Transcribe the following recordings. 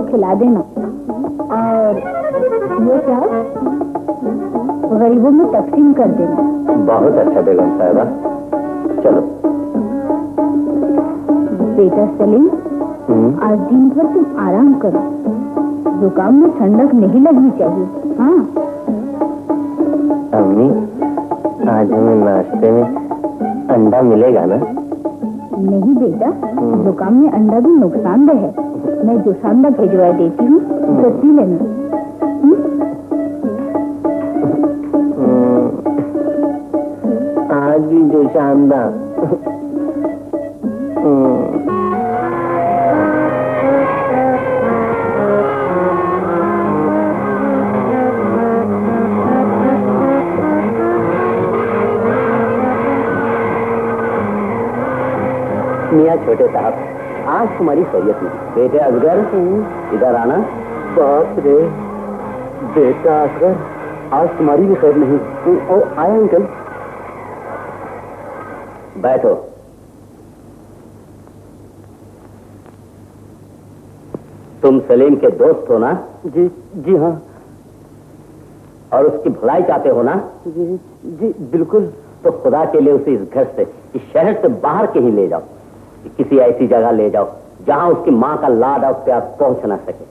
खिला देना और ये क्या गरीबों में तकसीम कर देना। बहुत अच्छा बेगम साहिबा, चलो। बेटा सलीम, आज दिन भर तुम आराम करो, जुकाम में ठंडक नहीं लगनी चाहिए। हाँ अम्मी, आज हमें नाश्ते में अंडा मिलेगा ना? नहीं बेटा, जुकाम में अंडा भी नुकसानदेह है। मैं जोशानदा भिजवा देती हूँ, तो पी लेना। आज भी जोशानदा। मियाँ छोटे साहब, आज तुम्हारी खैरियत नहीं। बेटे असगर, इधर आना। बाप रे, बेटा असगर, आज तुम्हारी भी खैर नहीं। ओ आया अंकल, बैठो। तुम सलीम के दोस्त हो ना? जी जी हाँ। और उसकी भलाई चाहते हो ना? जी जी बिल्कुल। तो खुदा के लिए उसे इस घर से, इस शहर से बाहर कहीं ले जाओ, किसी ऐसी जगह ले जाओ जहां उसकी मां का लाड और प्यार पहुंच ना सके।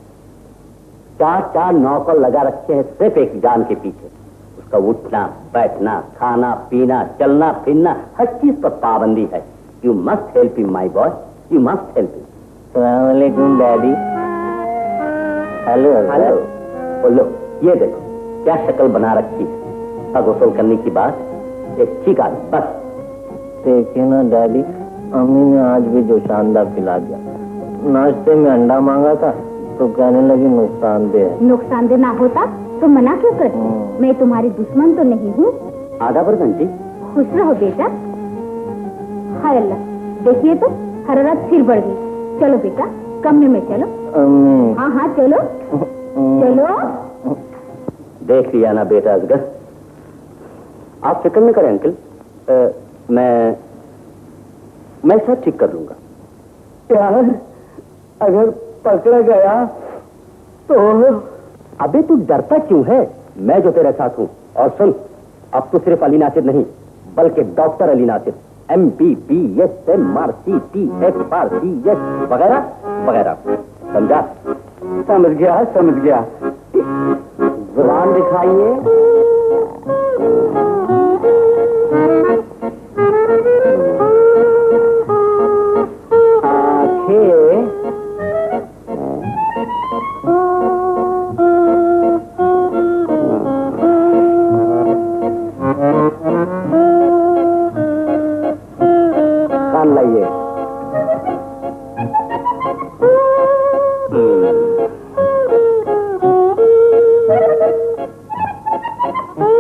4 नौकर लगा रखे हैं सिर्फ एक जान के पीछे। उसका उठना बैठना, खाना पीना, चलना फिरना, हर चीज पर पाबंदी है। You must help him my boy, you must help him. अस्सलाम वालेकुम डैडी। Hello hello. बोलो, ये देखो क्या शक्ल बना रखी है। गुस्ल करने की बात एक चीका बस। देखिए ना डैडी, अम्मी ने आज भी जोशानदा पिला दिया। नाश्ते में अंडा मांगा था तो कहने लगी नुकसानदेह है। नुकसानदेह ना होता तो मना क्यों करती? मैं तुम्हारी दुश्मन तो नहीं हूँ। आधा पर घंटी। खुश रहो बेटा। हाय अल्लाह, देखिए तो हरारत फिर बढ़ गई। चलो बेटा, कमरे में चलो। हाँ हाँ चलो चलो। देख लिया ना बेटा असगर, आप फिक्र न करें अंकल, मैं सब ठीक कर लूंगा। यार अगर पकड़ा गया तो? अबे तू डरता क्यों है? मैं जो तेरे साथ हूं। और सुन, अब तो सिर्फ अली नासिर नहीं बल्कि doctor Ali Nasir, MBBS MRCTFRCS वगैरह वगैरह, समझा? समझ गया। जुबान दिखाइए। कान लाइए।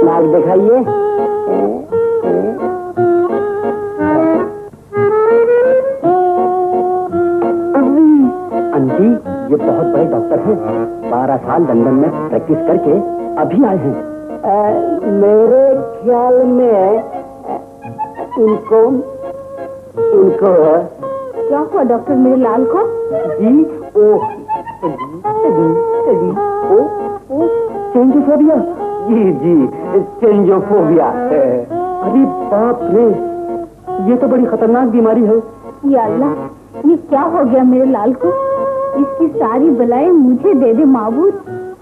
नाक दिखाइए। अंजी, ये बहुत बड़े डॉक्टर हैं। 12 साल लंदन में प्रैक्टिस करके अभी आए हैं। मेरे ख्याल में इनको क्या हुआ डॉक्टर मेरे लाल को? जी ओ चेंजोफोबिया। जी चेंजोफोबिया। अरे बाप रे, ये तो बड़ी खतरनाक बीमारी है। या अल्लाह, ये क्या हो गया मेरे लाल को? इसकी सारी बलाएं मुझे दे दे माबूद।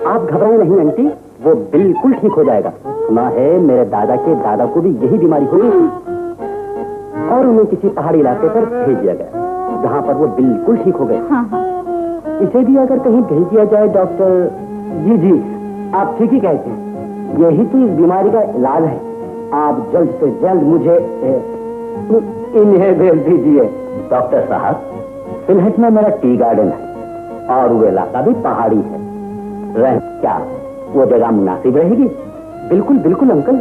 आप घबराएं नहीं आंटी, वो बिल्कुल ठीक हो जाएगा। सुना है मेरे दादा के दादा को भी यही बीमारी हुई और उन्हें किसी पहाड़ी इलाके पर भेज दिया गया, जहाँ पर वो बिल्कुल ठीक हो गए। हाँ हाँ। इसे भी अगर कहीं भेज दिया जाए डॉक्टर। जी आप ठीक ही कहते हैं, यही तो इस बीमारी का इलाज है। आप जल्द से जल्द मुझे इन्हें भेज दीजिए। डॉक्टर साहब, सिलहट में मेरा टी गार्डन है और वो इलाका भी पहाड़ी है। रह क्या वो जगह मुनासिब रहेगी? बिल्कुल बिल्कुल अंकल।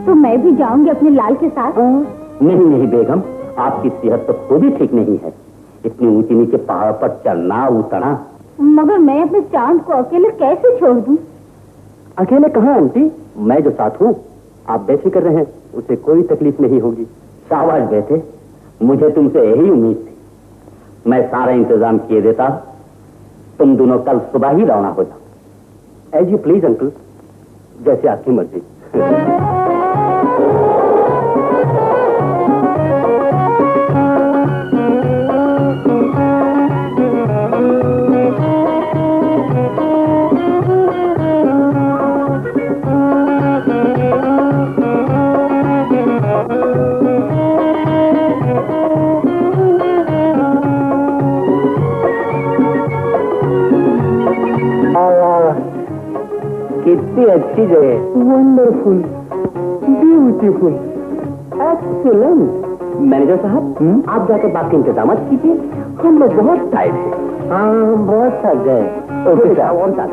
तो मैं भी जाऊंगी अपने लाल के साथ? नहीं बेगम, आपकी सेहत तो खुद ही ठीक नहीं है। इतनी ऊंची नीचे पहाड़ पर चढ़ना उतरना। मगर मैं अपने चांद को अकेले कैसे छोड़ दूं? अकेले कहाँ आंटी, मैं जो साथ हूँ। आप बेफिक्र रहें, उसे कोई तकलीफ नहीं होगी। शाबाश बेटे, मुझे तुमसे यही उम्मीद थी। मैं सारा इंतजाम किए देता, तुम दोनों कल सुबह ही रवाना हो जाओ। एज यू प्लीज अंकल, जैसे आपकी मर्जी। कितनी अच्छी जगह, वंडरफुल, ब्यूटीफुल, एक्सीलेंट। मैनेजर साहब, आप जाकर बाकी इंतजाम कीजिए, हम लोग बहुत टाइट हैं। हाँ, हम बहुत थक गए। ओके साहब, और साथ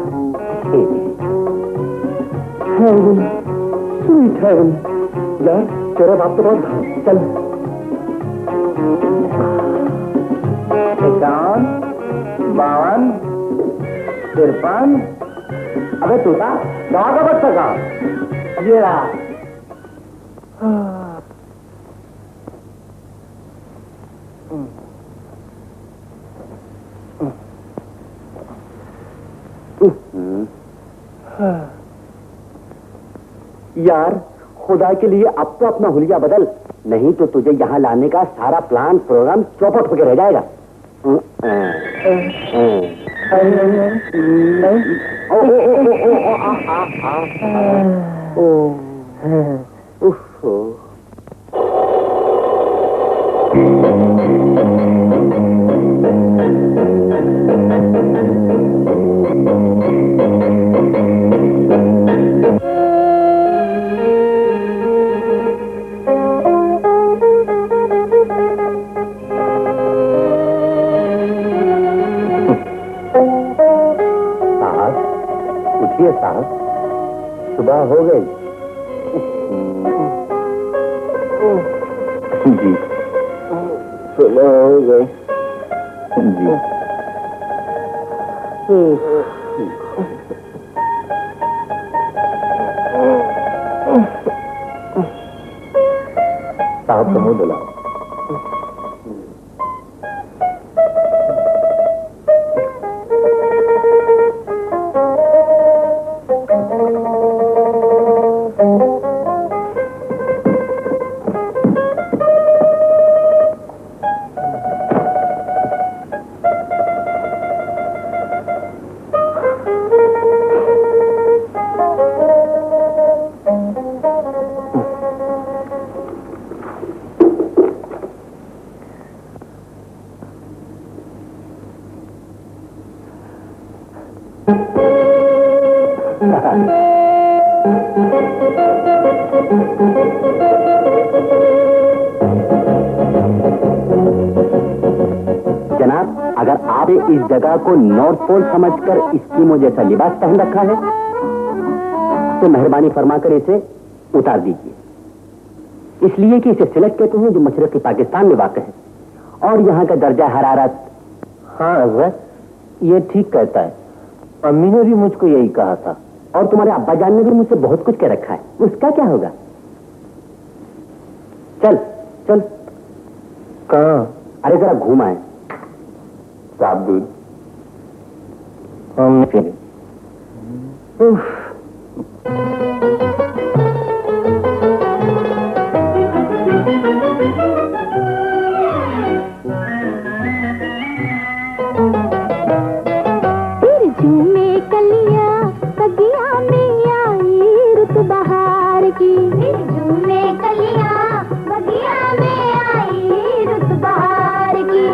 हेवन, स्वीट हेवन। यार तेरा बाप तो बहुत चल। 51, 52, 53। अबे तोता, दवा का बच्चा कहाँ? ये रहा। यार खुदा के लिए अब तो अपना हुलिया बदल, नहीं तो तुझे यहाँ लाने का सारा प्लान प्रोग्राम चौपट होकर रह जाएगा। साहब, सुबह हो गई। जी सुबह हो गई। जी साहब को मुंह बुलाओ। जनाब, अगर आपने इस जगह को नॉर्थ पोल समझकर स्कीमो जैसा लिबास पहन रखा है तो मेहरबानी फरमाकर इसे उतार दीजिए। इसलिए कि इसे सिलेक्ट कहते हैं, जो मशरक़ी पाकिस्तान में वाक़ है और यहाँ का दर्जा हरारत। हाँ हज़रत, ये ठीक कहता है। अम्मी ने भी मुझको यही कहा था। और तुम्हारे अब्बा जान ने भी मुझसे बहुत कुछ कह रखा है, उसका क्या होगा? चल चल। कहाँ? अरे जरा घूम आए। साफ दूध हम फिर झूमे कलिया बगिया में आई रुत बहार की, झूमे कलिया बगिया में आई रुत बहार की,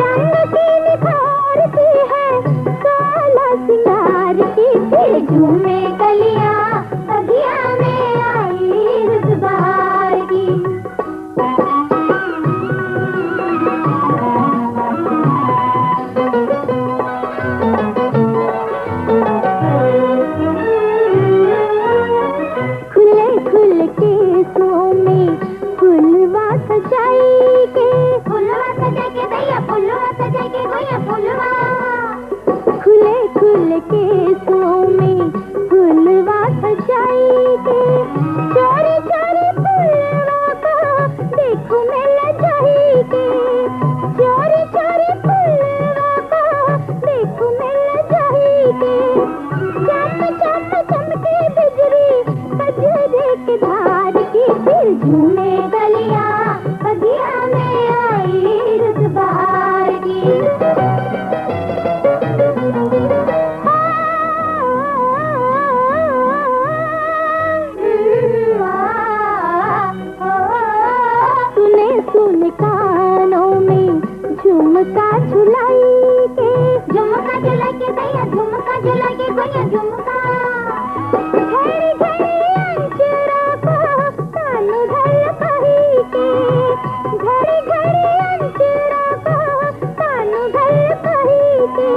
रंग की निखारती है काला सिंगार की, झूमे कलिया बगिया में आई रुत बहार की। खुले खुले केसों में फुलवा सजाई के, चोरी चोरी फुलवा को देखो मैं लजाई के, चोरी चोरी फुलवा को देखो मैं लजाई के, चम चम चमके बिजली बजरे के धार की, फिर झूमे गलिया बगिया में आई रुत बहार की। सुन कानों में झुमका झुलाई के, झुमका झुला के दैया झुमका झुला के गोया झुमका, घड़ी घड़ी अंचरा को कानू धल कही के, घड़ी घड़ी अंचरा को कानू धल कही के,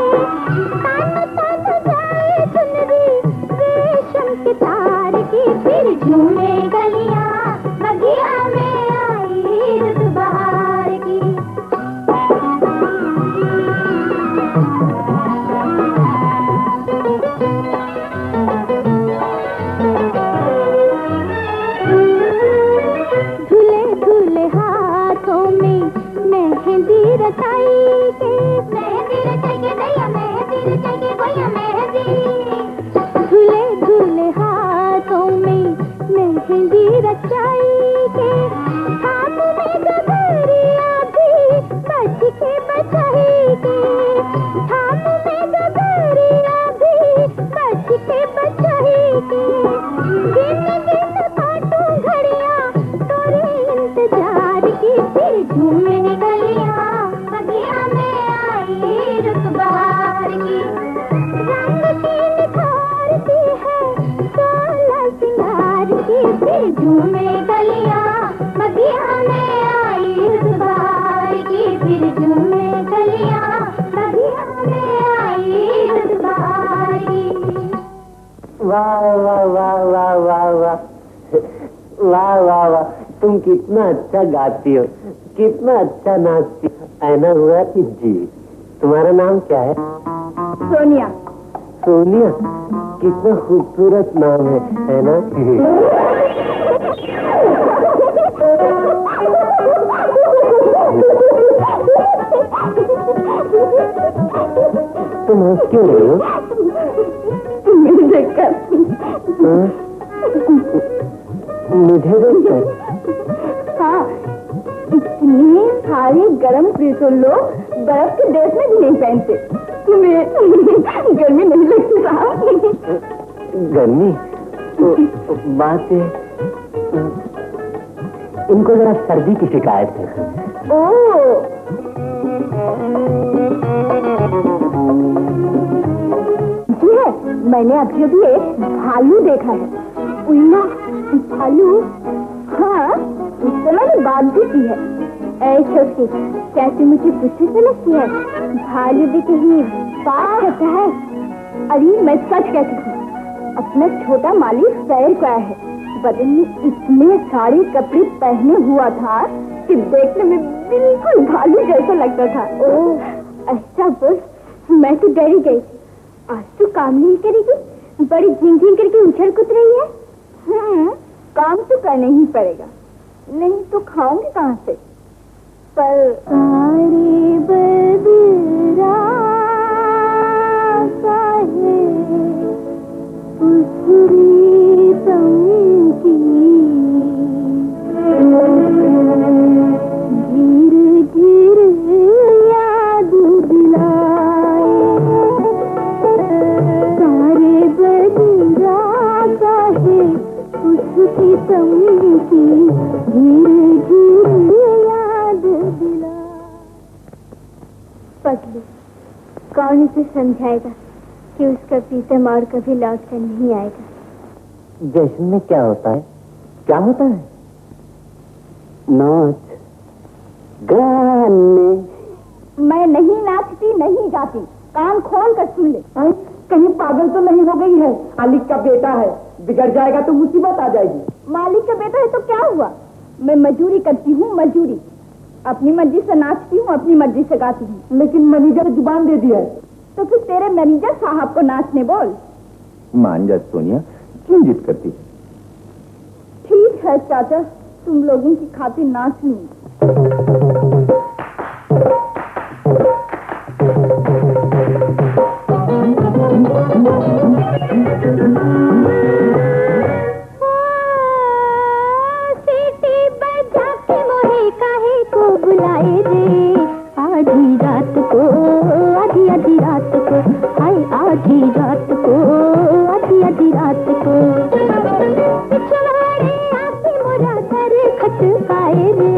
तान तान जाए चुनरी रेशम के तार की, फिर झूमे गलियां बगिया में बहार की। धुले धुले हाथों में मेहंदी रचाई के, मेहंदी रचाई के दैया मेहंदी रचाई के गोया मेहंदी, धुले धुले हाथों में मेहंदी रचाई के, हाथ में गगरिया भी बच के बचाई के, हाथ में गगरिया भी बच के बचाई के, गिन गिन काटूं घड़ियां तोरे इंतजार की, फिर झूमे गलियां बगिया में आई रुत बहार की, रंग की निखारती है काला सिंगार की, फिर झूमे गलियां बगिया में आई रुत बहार की, फिर झूमे गलियां बगिया में आई रुत बहार की। वाह वाह वाह वाह वाह वाह वाह वाह वाह, तुम कितना अच्छा गाती हो, कितना अच्छा नाचती हो। ऐना हुआ कि जी, तुम्हारा नाम क्या है? सोनिया। सोनिया, कितना खूबसूरत नाम है ना? तुम हंस क्यों रही हो? मुझे देखकर। मुझे देखकर? हाँ, इतने सारे गर्म प्रिंसों लोग बर्फ के देश में भी नहीं पहनते, तुम्हें गर्मी नहीं लगती साहब? गर्मी? बात है, इनको जरा सर्दी की शिकायत है। ओह, जी है, मैंने अभी अभी एक भालू देखा है। उल्ला भालू? हाँ, उससे मैंने बात भी की है। ऐ छोटी, कैसे मुझे गुस्से से लगती है? भालू भी कहीं बात होता है। अरे मैं सच कहती हूँ, अपना छोटा मालिक सैर को आया है, बदन में इतने सारे कपड़े पहने हुआ था कि देखने में बिल्कुल भालू जैसा लगता था। ओह, अच्छा बोल, मैं तो डरी गई थी। आज तो काम नहीं करेगी, बड़ी झिंग झिंग करके उछल कूद रही है। काम तो करना ही पड़ेगा, नहीं तो खाऊंगी कहाँ से। पर सारे बदरा साहे उसरी तमकी धीरे धीरे याद दिलाए। सारे बदरा साहे उसकी तमकी धीरे धीरे याद दिला। पगली, कौन इसे समझाएगा कि उसका प्रीतम और कभी लौट कर नहीं आएगा। जश्न में क्या होता है? क्या होता है? नाच गाने। मैं नहीं नाचती नहीं गाती, कान खोल कर सुन ले। कहीं पागल तो नहीं हो गई है? मालिक का बेटा है, बिगड़ जाएगा तो मुसीबत आ जाएगी। मालिक का बेटा है तो क्या हुआ? मैं मजूरी करती हूँ, मजूरी। अपनी मर्जी से नाचती हूँ, अपनी मर्जी से गाती हूँ। लेकिन मैनेजर जुबान दे दिया है। तो फिर तेरे मैनेजर साहब को नाचने बोल। मान जा सोनिया, क्यों जिद करती है? ठीक है चाचा, तुम लोगों की खातिर नाच लूँ। सीटी बजा के मोहे काहे को बुलाए रे, आधी रात को, आधी आधी रात को, हाय आधी रात को, आधी आधी रात को। पिछवाड़े आके मोरा सर खटकाए रे,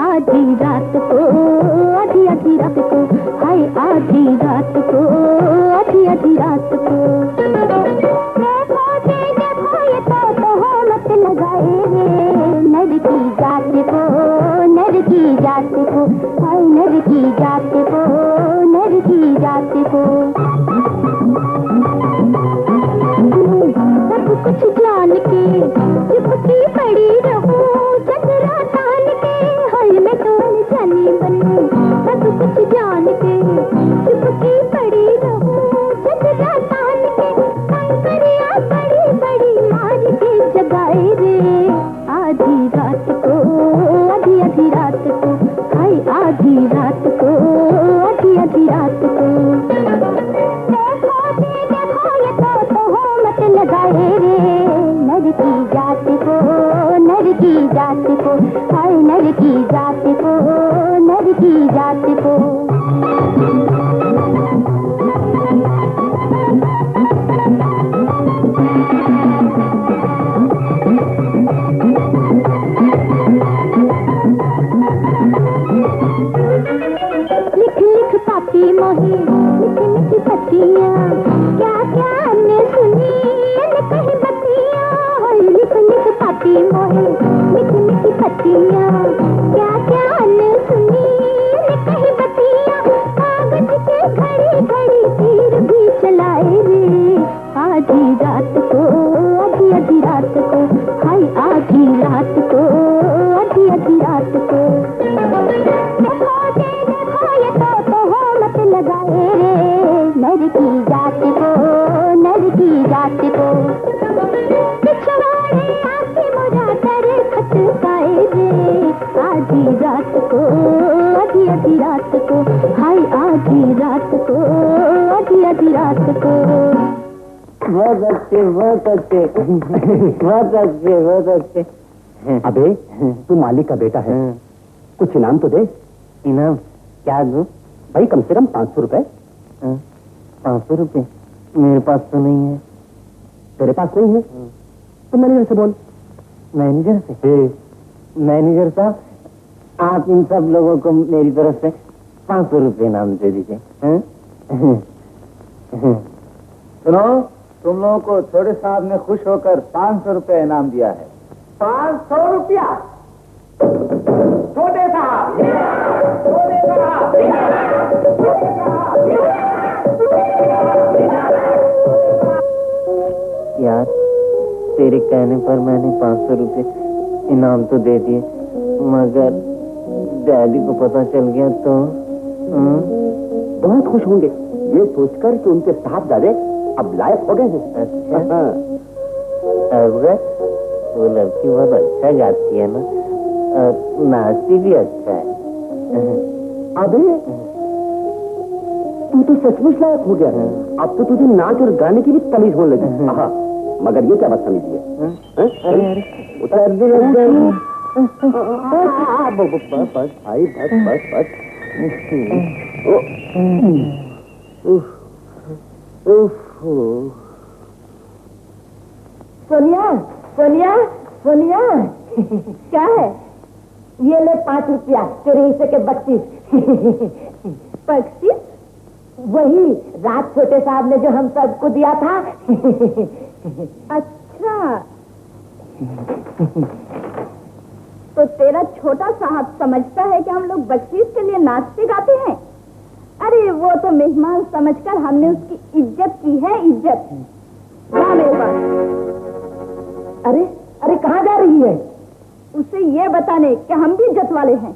आधी रात को, आधी आधी रात को, हाय आधी रात को, आधी आधी रात को। देखो ये तो मत लगाए रे, नर की जात को, नर की जात को, हाय नर की जात को, नर की जात को। सब कुछ जान के चुपकी पड़ी रहूं, चंद्रा तान के हल में तो जानी बनूं। सब कुछ जान के चुपकी पड़ी रहूं, चंद्रा तान के कंकरिया बड़ी बड़ी मार के जगाए रे, आधी रात को, आधी आधी रात को, हाय आधी रात को, आधी आधी रात को। देखो ये तो मत लगाए रे, नर की जात को, नर की जात को, हाय नर की जात को, नर की जात को। लिख लिख पापी मोही मिठी मिठी पत्तियां, क्या क्या ने सुनी कहीं बत्तियां। लिख लिख पापी मोही मिठी मिठी पत्तियां, क्या क्या ने सुनी कहीं बत्तियां। कागज के घड़ी घड़ी तीर भी चलाए रे, आधी रात को, आधी आधी रात को, हाय आधी रात को, आधी आधी रात को। मत लगाए रे, नर की जात को, नर की जात को। पिछवाड़े आके मोरा सर खटकाए रे, आधी रात को, आधी आधी रात को, हाय आधी रात को, आधी आधी रात को। बहुत अच्छे, बहुत अच्छे, बहुत अच्छे, बहुत अच्छे। अबे तू मालिक का बेटा है, कुछ इनाम तो दे। इनाम क्या दूं? भाई कम से कम 500 रुपए। 500 रुपए मेरे पास तो नहीं है। तेरे पास नहीं है तो मैनेजर से बोल। मैनेजर से? मैनेजर साहब, आप इन सब लोगों को मेरी तरफ से 500 रुपए इनाम दे दीजिए। सुनो, तुम लोगों को छोटे साहब ने खुश होकर 500 रुपए इनाम दिया है। 500 रुपया? छोटे साहब, छोटे साहब, यार तेरे कहने पर मैंने 500 रुपए इनाम तो दे दिए, मगर डैडी को पता चल गया तो बहुत खुश होंगे ये सोचकर कि उनके साहबजादे अब लायक हो गए हैं। अच्छा वो लड़की बहुत अच्छा गाती है ना, नाचती भी अच्छा है। अबे तू तो सचमुच लायक हो गया। अब तो तुझे नाच और गाने की भी तमीज होने लगी। हाँ, मगर ये क्या बदतमीजी है? अरे अरे उतर भी लग जाएगी। बस भाई बस बस बस। सोनिया सोनिया सोनिया क्या है? ये ले 5 रुपया तेरे हिस्से के 32। 25? वही रात छोटे साहब ने जो हम सबको दिया था। अच्छा, तो तेरा छोटा साहब समझता है कि हम लोग बख्शीश के लिए नाचते गाते हैं? अरे वो तो मेहमान समझकर हमने उसकी इज्जत की है, इज्जत। हाँ मेरे पास। अरे अरे कहाँ जा रही है? उसे ये बताने कि हम भी इज्जत वाले हैं।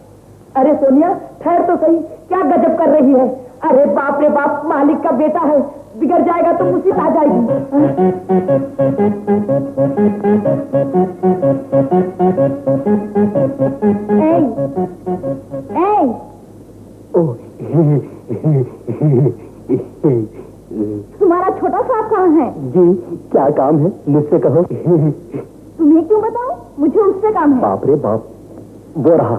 अरे सोनिया ठहर तो सही, क्या गजब कर रही है? अरे बाप रे बाप, मालिक का बेटा है, बिगड़ जाएगा तो मुसीबत आ जाएगी। तुम्हारा छोटा साहब कहाँ है? जी क्या काम है मुझसे कहो। तुम्हें क्यों बताऊं? मुझे उससे काम है। बाप रे बाप, वो रहा।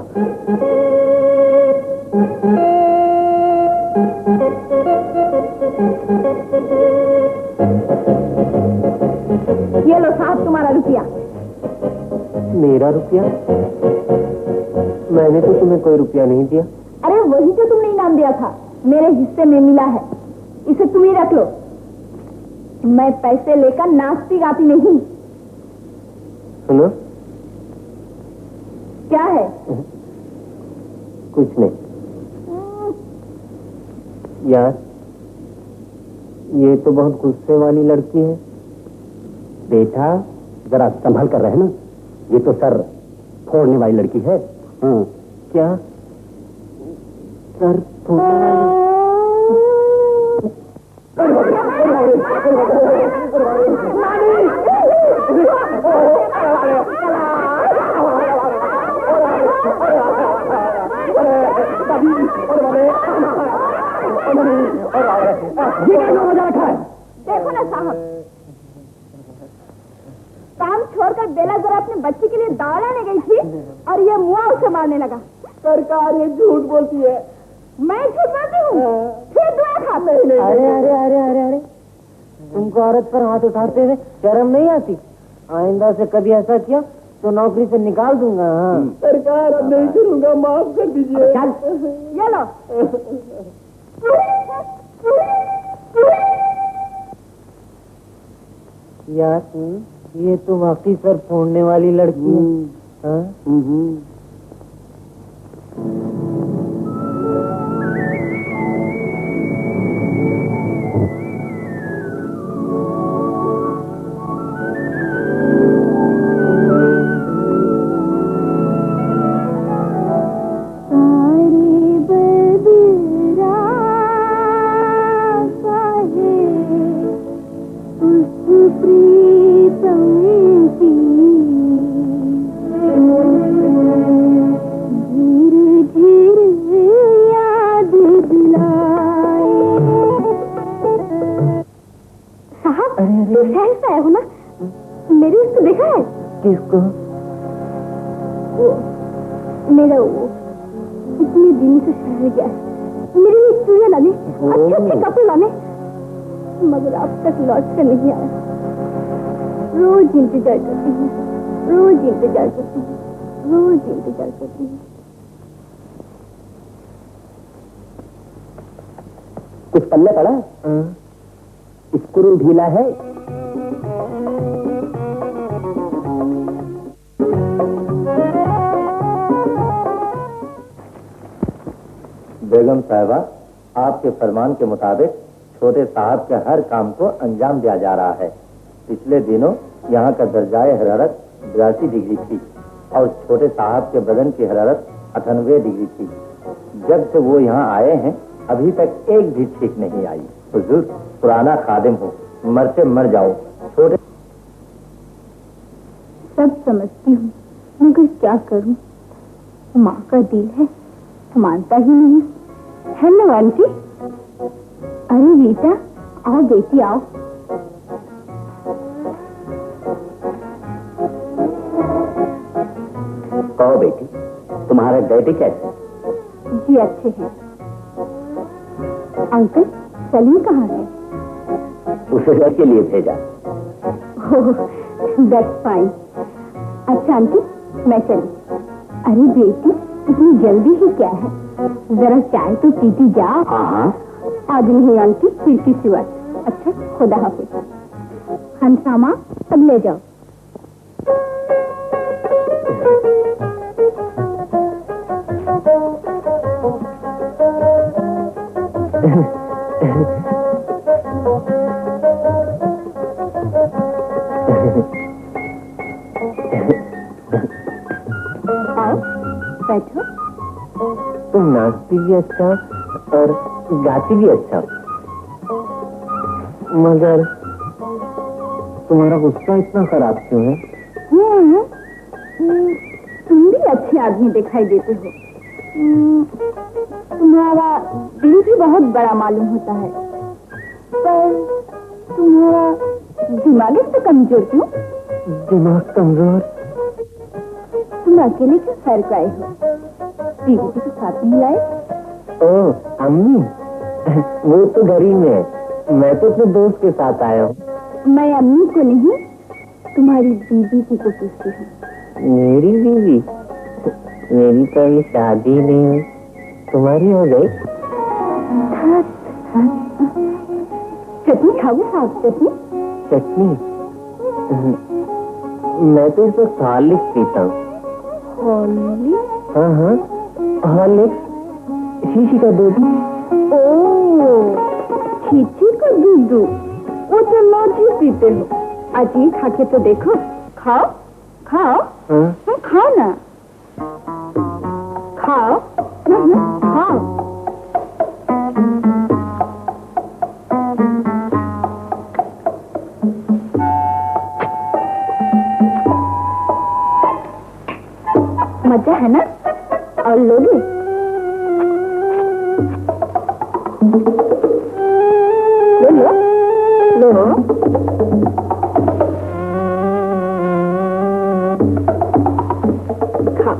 ये लो साहब तुम्हारा रुपया। मेरा रुपया? मैंने तो तुम्हें कोई रुपया नहीं दिया। अरे वही जो तुमने इनाम दिया था, मेरे हिस्से में मिला है, इसे तुम ही रख लो। मैं पैसे लेकर नाचती गाती नहीं। सुनो। क्या है? कुछ नहीं यार, ये तो बहुत गुस्से वाली लड़की है। बेटा जरा संभल कर रहना, ये तो सर फोड़ने वाली लड़की है। हाँ। क्या सर फोड़ने वाली? देखो ना साहब, काम छोड़कर बेला जरा अपने बच्चे के लिए दाल लाने गई थी और ये मुआ उसे मारने लगा। सरकार ये झूठ बोलती है। मैं झूठ बोलती हूँ? फिर दुआ खा। अरे अरे अरे अरे अरे, तुमको औरत पर हाथ उठाते हुए शर्म नहीं आती? आइंदा से कभी ऐसा किया तो नौकरी से निकाल दूंगा। हाँ सरकार अब नहीं करूंगा, माफ कर दीजिए। चल ये लो। यार ये तो वाकई सर फोड़ने वाली लड़की है। हाँ? किसको? मेरा वो इतने दिन से शहर गया है मेरे लिए चूड़ियां लाने, अच्छे अच्छे कपड़े लाने, मगर अब तक लौट कर नहीं आया। रोज इंतजार करती हूँ, रोज इंतजार करती हूँ, रोज इंतजार करती हूँ। कुछ पल्ले पड़ा? स्क्रू ढीला है? बेगम साहिबा, आपके फरमान के मुताबिक छोटे साहब के हर काम को अंजाम दिया जा रहा है। पिछले दिनों यहाँ का दर्जाए हरारत 82 डिग्री थी और छोटे साहब के बदन की हरारत 98 डिग्री थी। जब से वो यहाँ आए हैं अभी तक एक भी ठीक नहीं आई। हुजूर पुराना खादिम हो, मरते मर जाओ। छोटे सब समझती हूँ, मगर क्या करूँ? माँ का दिल है, मानता ही नहीं। Hello aunty. अरे रीता, आओ बेटी आओ। कहो बेटी, तुम्हारे डैडी कैसे? जी अच्छे हैं। अंकल, सलीम कहाँ है? उसे घर के लिए भेजा। That's fine. अच्छा आंटी, मैं चली। अरे बेटी, इतनी जल्दी ही क्या है? जरा चाय तो पीती जाओ। हाँ हाँ। आज नहीं आंटी, फिर किसी वक्त। अच्छा, खुदा हाफिज। हंसामा, अब ले जाओ। आओ, बैठो। तुम नाचती भी अच्छा और गाती भी अच्छा, मगर तुम्हारा गुस्सा इतना खराब क्यों है? तुम भी अच्छे आदमी दिखाई देते हो। तुम्हारा दिल भी बहुत बड़ा मालूम होता है, पर तुम्हारा दिमाग इतना कमजोर क्यों? दिमाग कमजोर? तुम अकेले क्यों सैर को आए हो? बीवी के साथ नहीं लाए? ओ अम्मी, वो तो घर ही में है, मैं तो अपने दोस्त के साथ आया हूँ। मैं अम्मी को नहीं, तुम्हारी बीवी को पूछती हूँ। मेरी बीवी? मेरी तो अभी शादी नहीं हुई, तुम्हारी हो गई? चटनी खाओ साहब? चटनी? चटनी? मैं तो इस वक्त हॉर्लिक्स पीता हूँ। हॉर्लिक्स? हाँ हाँ, हॉर्लिक्स, शीशी का दूध। ओह, शीशी का दूध? वो तो लौजी पीते हो। आज ये खा के तो देखो। खाओ खाओ। हाँ? खाओ ना, खाओ। खाओ। मजा है ना? और लोगे? लो लो लो। खा।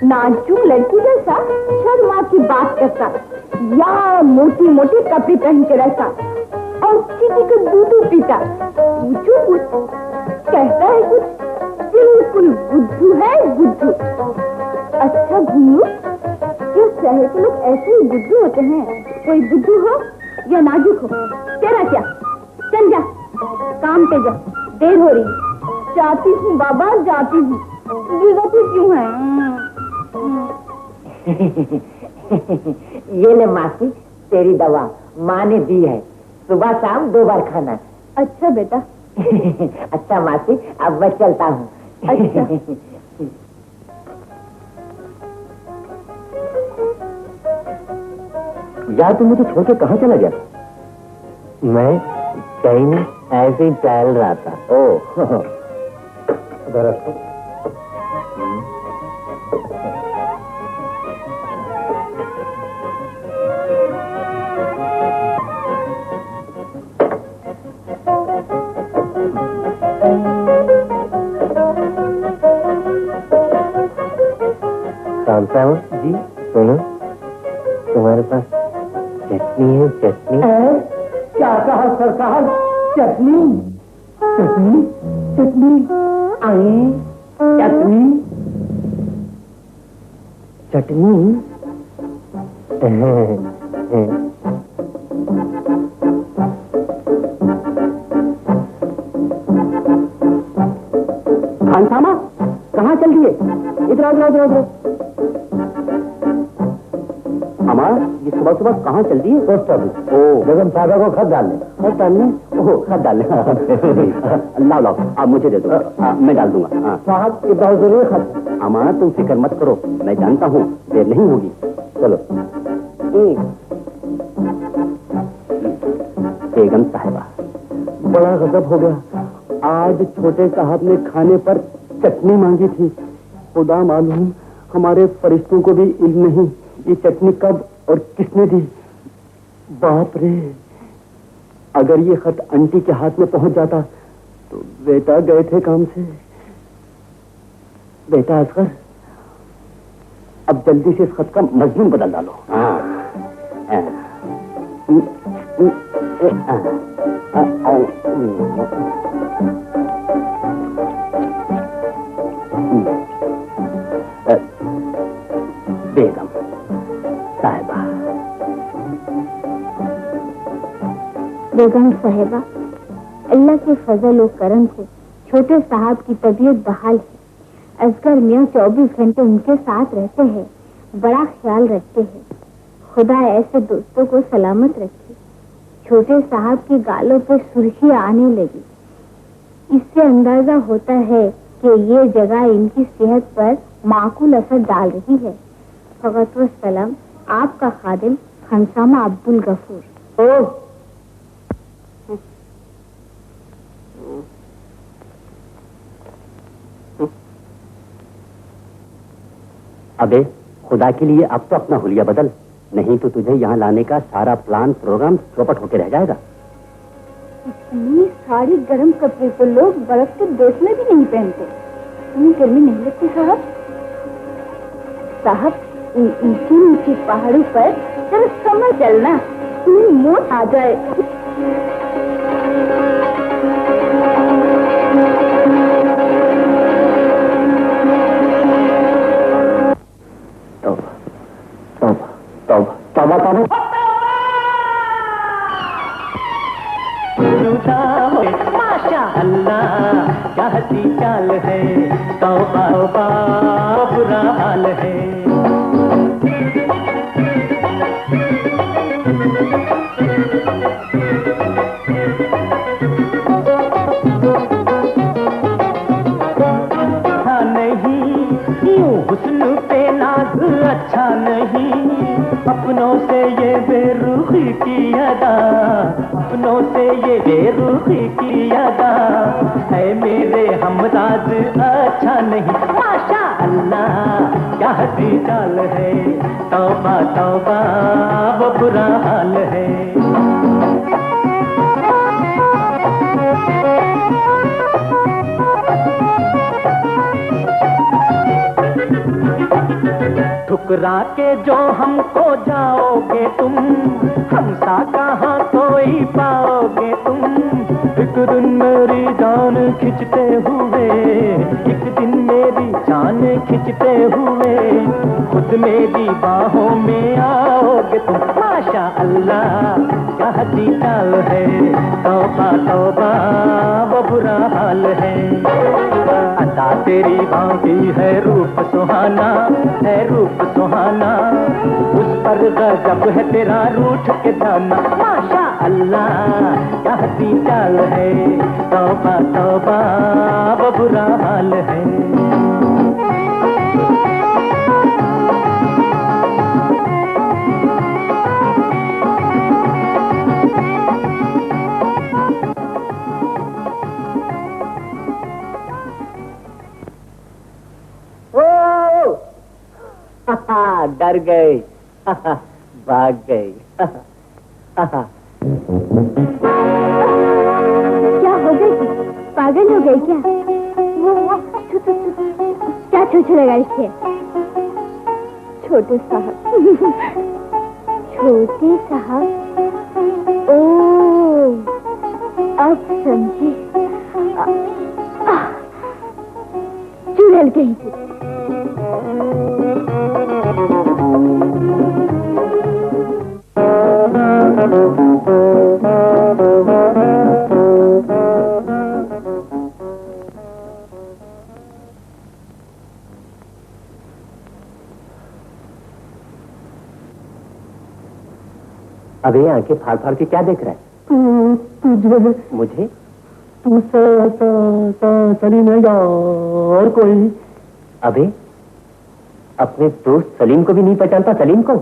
नाजुक लड़की जैसा शर्मा की बात करता, या मोटी मोटी कपड़े पहन के रहता और चीटी का दूध पीता। पूछो कुछ, कहता है कुछ, बिल्कुल बुद्धू है, बुद्धू। अच्छा घूमू, क्यों शहर के लोग ऐसे ही बुद्धू होते हैं? कोई बुद्धू हो या नाजुक हो, तेरा क्या? चल जा, काम पे जा, देर हो रही। जाती हूँ बाबा, जाती हूँ। बिगड़ती क्यों है? ये ले मासी, तेरी दवा माँ ने दी है, सुबह शाम 2 बार खाना। अच्छा बेटा। अच्छा मासी, अब मैं चलता हूँ। अच्छा। यार तुम मुझे छोड़ के कहाँ चला गया? मैं कहीं नहीं, ऐसे ही टहल रहा था। ओह, उधर रखो। जी सुनो, तुम्हारे पास चटनी है? चटनी? क्या कहा सरकार? चटनी? चटनी? चटनी? आई चटनी? चटनी? खानसामा कहाँ चल दिए? इधर इधर इधर इधर। अमा ये सुबह सुबह कहाँ चल दिए? Post office. ओ बेगम साहबा को खत डालने। खत डालने? ओह खत डालने। लाओ लाओ आप मुझे दे दो, मैं डाल दूंगा। साहब ये बहुत जरूरी खत। अमा तुम फिक्र मत करो, मैं जानता हूँ देर नहीं होगी। चलो। बेगम साहिबा बड़ा गजब हो गया, आज छोटे साहब ने खाने पर चटनी मांगी थी। खुदा मालूम हमारे फरिश्तों को भी इल्म नहीं ये चटनी कब और किसने दी। बाप रे, अगर ये खत आंटी के हाथ में पहुंच जाता तो बेटा गए थे काम से। बेटा असगर अब जल्दी से इस खत का मजमून बदल डालो। बेगम साहिबा। बेगम साहिबा, अल्लाह के फजल और करम से छोटे साहब की तबीयत बहाल है। असगर मियाँ 24 घंटे उनके साथ रहते हैं, बड़ा ख्याल रखते हैं। खुदा ऐसे दोस्तों को सलामत रखे। छोटे साहब की गालों पर सुर्खी आने लगी। इससे अंदाजा होता है कि ये जगह इनकी सेहत पर माकूल असर डाल रही है। फकत व सलाम, आपका खादिम खानसामा अब्दुल गफूर। अबे खुदा के लिए अब तो अपना हुलिया बदल, नहीं तो तुझे यहाँ लाने का सारा प्लान प्रोग्राम चौपट होके रह जाएगा। इतनी सारी गर्म कपड़े तो लोग बर्फ के देश में भी नहीं पहनते। इतनी गर्मी नहीं लगती साहब? साहब ऊंची ऊंची पहाड़ों पर जरा समय चलना, मौत आ जाए। माशा अल्लाह क्या हसी चाल है, तौबा तौबा बुरा हाल है। अच्छा नहीं यूं हुस्न पे नाज, अच्छा नहीं अपनों से ये बेरुखी की अदा, अपनों से ये बेरुखी की अदा है मेरे हमराज, अच्छा नहीं। माशा अल्लाह क्या हसी चाल है, तौबा तौबा वो बुरा हाल है। ठुकरा के जो हमको जाओगे तुम, हमसा कहाँ कोई पाओगे तुम। एक दिन मेरी जान खिंचते हुए, एक दिन मेरी जान खिंचते हुए खुद मेरी बाहों में आओगे तुम। माशा अल्लाह क्या हसी चाल है, तौबा तौबा वो बुरा हाल है। अदा तेरी बाकी है रूप सुहाना, है रूप सुहाना, उस पर गजब है तेरा रूठ के दाना। माशा अल्लाह क्या हसी चाल है, तौबा तौबा वो बुरा हाल है। डर गए, भाग गए। क्या हो गई? पागल हो गई क्या? वो क्या छूछ लगा इसके? छोटे साहब। छोटे साहब, ओ अब समझी। चुड़ैल कहीं से। अबे आंखें फाड़ फाड़ के क्या देख रहा है? तुझे मुझे? तू सलीम है या और कोई? अबे अपने दोस्त सलीम को भी नहीं पहचानता? सलीम को?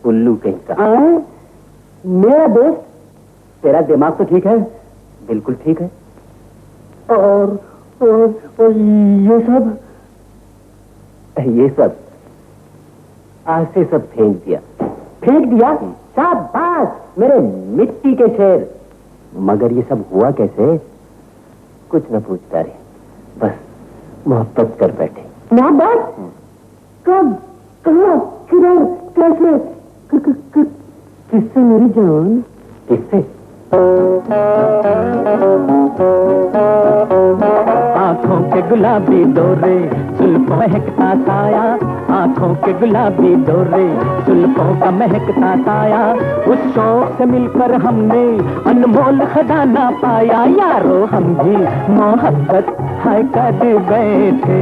उल्लू कहीं का। मेरा दोस्त? तेरा दिमाग तो ठीक है? बिल्कुल ठीक है। और ये सब आज से सब फेंक दिया। फेंक दिया? शाबाश मेरे मिट्टी के शेर। मगर ये सब हुआ कैसे? कुछ न पूछता रहे, बस मोहब्बत कर बैठे। मोहब्बत? कब? कहाँ? किधर? कैसे? किससे मेरी जान? किससे? आंखों के गुलाबी डोरे जुल्फों महकता साया, आंखों के गुलाबी डोरे जुल्फों का महकता साया। उस शौक से मिलकर हमने अनमोल खजाना पाया। यारो हम भी मोहब्बत है कर बैठे,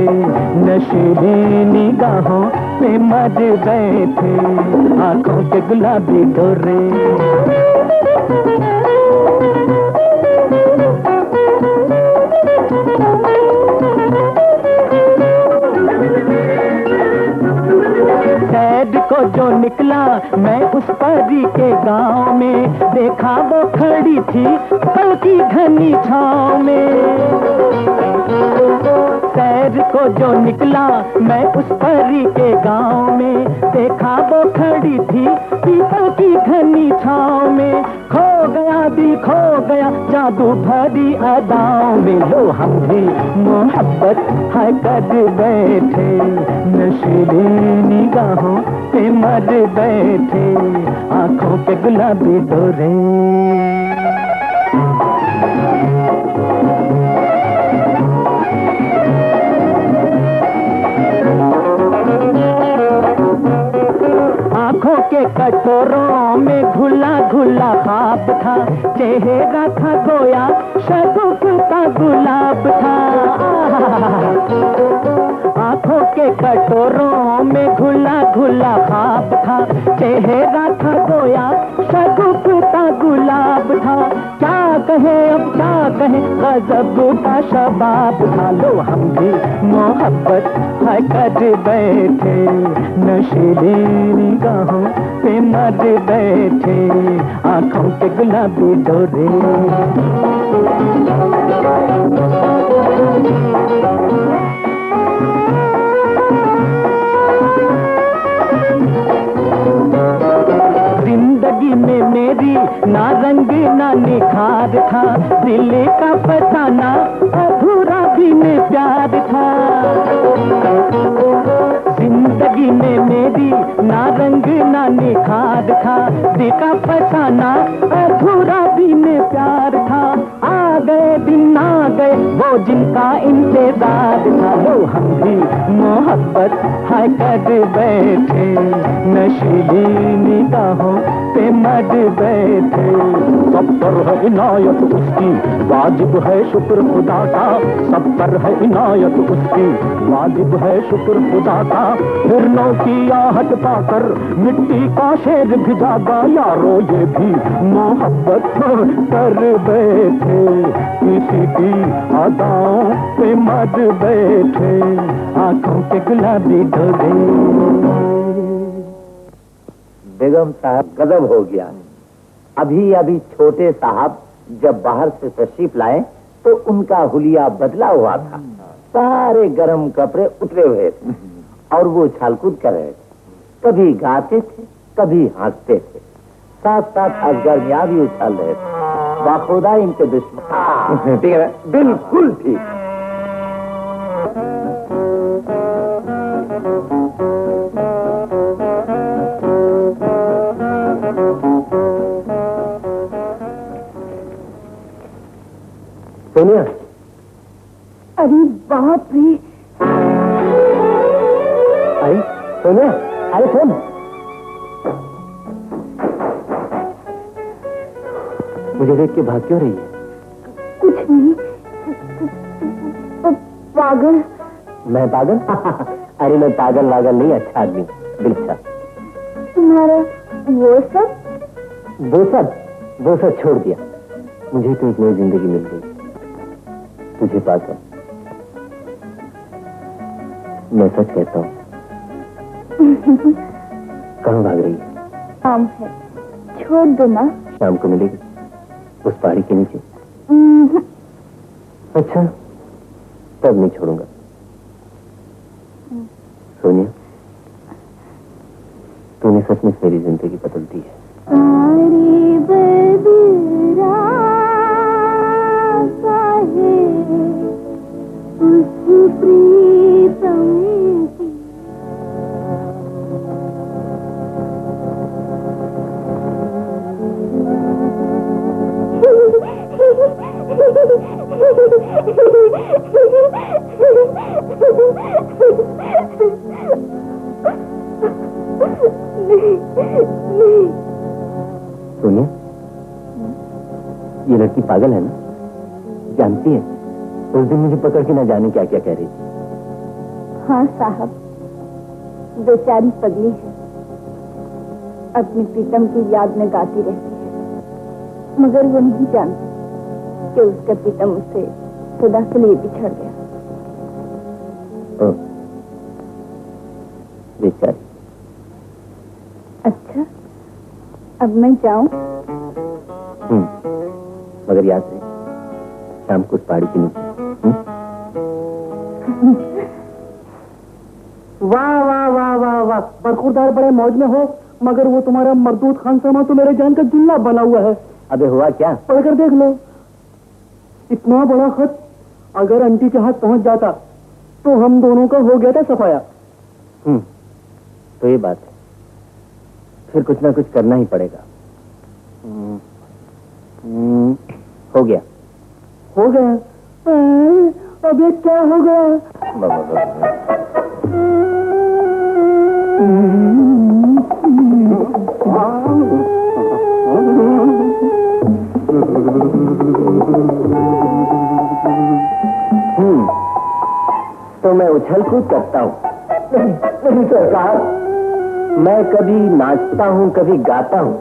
नशीली निगाहों पे मर बैठे। आंखों के गुलाबी डोरे सैद को जो निकला मैं उस परी के गांव में, देखा वो खड़ी थी पल की घनी छांव में। सैर को जो निकला मैं उस परी के गांव में, देखा वो खड़ी थी पीपल की घनी छांव में। खो गया दिल खो गया जादू भरी अदाओं में। लो हम भी मोहब्बत है कर बैठे, नशीली निगाहों पे मर बैठे। आंखों के गुलाबी डोरे आंखों के कटोरों में घुला घुला ख्वाब था, चेहरा था गोया शगुफ्ता गुलाब था। आंखों के कटोरों में घुला घुला ख्वाब था, चेहरा था गोया शगुफ्ता गुलाब था। क्या कहे अब क्या कहे गजब का शबाब था। लो हम भी मोहब्बत है कर बैठे, नशीली निगाहों पे मर बैठे। आंखों के गुलाबी डोरे जिंदगी में मेरी ना रंग ना निखार था, दिल का फसाना अधूरा भी में प्यार था। जिंदगी में मेरी ना रंग ना निखार था, दिल का फसाना अधूरा भी में प्यार था। आ गए दिन आ गए वो जिनका इंतजार था। लो हम भी मोहब्बत है कर बैठे, नशीली निगाहों पे मर बैठे। सब पर है इनायत उसकी वाजिब है शुक्र खुदा का, सब पर है इनायत उसकी वाजिब है शुक्र खुदा का। हिरनों की आहट पाकर मिट्टी का शेर भी जागा। यारो ये भी मोहब्बत कर बैठे, किसी की अदाओं पे मर बैठे। आंखों के गुलाबी डोरे बेगम साहब गजब हो गया। अभी अभी छोटे साहब जब बाहर से तशरीफ लाए तो उनका हुलिया बदला हुआ था, सारे गरम कपड़े उतरे हुए थे और वो छालकूद कर रहे थे। कभी गाते थे कभी हंसते थे, साथ साथ असगर मियां भी उछल रहे थे। बाखुदा इनके दुश्मन। ठीक है, बिल्कुल ठीक। सोनिया, अरे बाप रे, अरे सोनिया, अरे सुन। मुझे देख के भाग क्यों रही है? कुछ नहीं। पागल? मैं पागल? अरे मैं पागल वागल नहीं, अच्छा आदमी, दिल अच्छा। तुम्हारा वो सब? वो सब छोड़ दिया। मुझे तो एक नई जिंदगी मिल गई तुझे पाकर। मैं सच कहता हूँ। कहाँ भाग रही है? काम है, छोड़ दो ना। शाम को मिलेगी उस पहाड़ी के नीचे। अच्छा, तब नहीं छोड़ूंगा। सोनिया, तूने सचमुच मेरी जिंदगी बदल दी है। सोनिया, ये लड़की पागल है ना? जानती है उस दिन मुझे पकड़ के ना जाने क्या क्या कह रही थी। हाँ साहब, बेचारी पगली है, अपनी प्रीतम की याद में गाती रहती है, मगर वो नहीं जानती कि उसका प्रीतम उससे खुदा के लिए बिछड़ गया। बेचारी। अच्छा, अब मैं जाऊं? मगर याद रहे, शाम को उस पहाड़ी के नीचे। वाह वाह वाह वाह वाह, बरखुरदार बड़े मौज में हो, मगर वो तुम्हारा मरदूद खान सामा तो मेरे जान का जुल्ला बना हुआ है। अबे हुआ क्या? पढ़कर देख लो। इतना बड़ा खत अगर आंटी के हाथ पहुंच जाता तो हम दोनों का हो गया था सफाया। तो ये बात है, फिर कुछ ना कुछ करना ही पड़ेगा। हो गया। अब ये क्या हो गया? तो मैं उछल कूद करता हूँ। नहीं सरकार, मैं कभी नाचता हूँ, कभी गाता हूँ।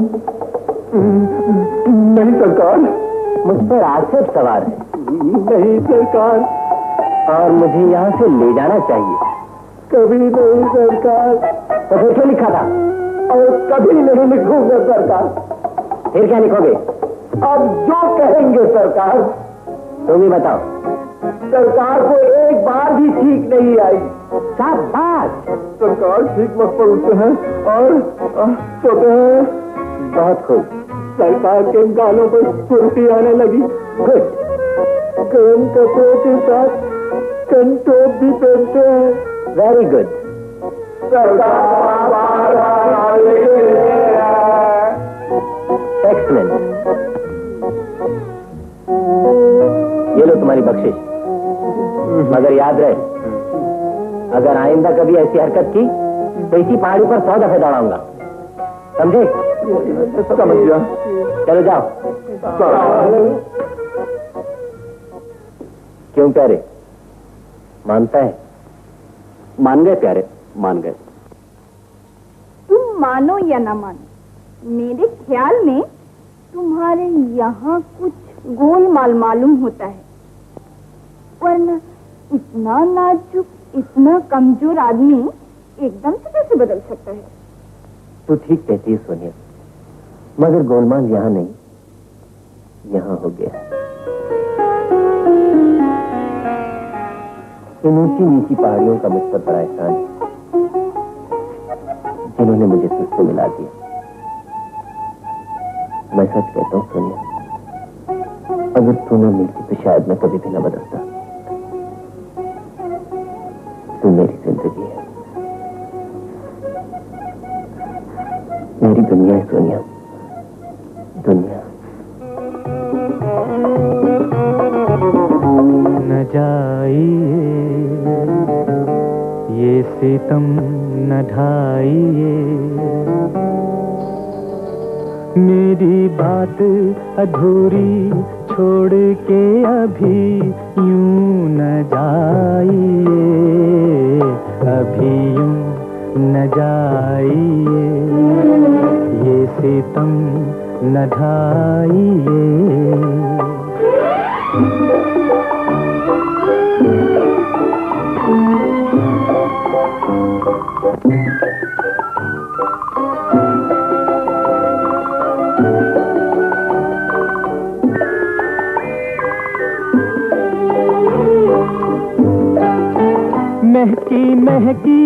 नहीं सरकार। मुझ पर आक्षेप सवार है। नहीं सरकार। और मुझे यहाँ से ले जाना चाहिए। कभी नहीं सरकार। तो फिर क्यों लिखा था? और कभी नहीं लिखूंगा सरकार। फिर क्या लिखोगे? अब जो कहेंगे सरकार। तुम ही बताओ। सरकार को एक बार भी ठीक नहीं आई। शाबाश। सरकार ठीक वक्त पर उठते हैं और सोते हैं। बहुत खूब। सरकार के गालों पर फुर्ती आने लगी। गुड। गर्म कपड़ों के साथ कंटोप भी पहनते हैं। Very good. एक्सलेंट। ये लो तुम्हारी बख्शिश। मगर याद रहे, अगर आइंदा कभी ऐसी हरकत की तो इसी पहाड़ी पर 100 दफे दौड़ाऊंगा। समझे? समझ गया। चलो जाओ। क्यों प्यारे, मानता है? मान गए प्यारे, मान गए। तुम मानो या ना मानो, मेरे ख्याल में तुम्हारे यहाँ कुछ गोलमाल मालूम होता है, वरना इतना नाजुक, इतना कमजोर आदमी एकदम से कैसे बदल सकता है? तू ठीक कहती है सोनिया, मगर गोलमाल यहाँ नहीं, यहाँ हो गया। इन ऊंची नीची पहाड़ियों का मुझ पर बड़ा एहसान है, जिन्होंने मुझे तुझसे मिला दिया। मैं सच कहता हूँ सोनिया, अगर तू न मिलती तो शायद मैं कभी भी न बदलता। तू मेरी जिंदगी है, मेरी दुनिया है सोनिया, दुनिया। न जाइए ये सितम न ढाइए, मेरी बात अधूरी छोड़ के अभी यूं न जाइए, अभी यूं न जाइए, ये सितम न ढाइए। महकी महकी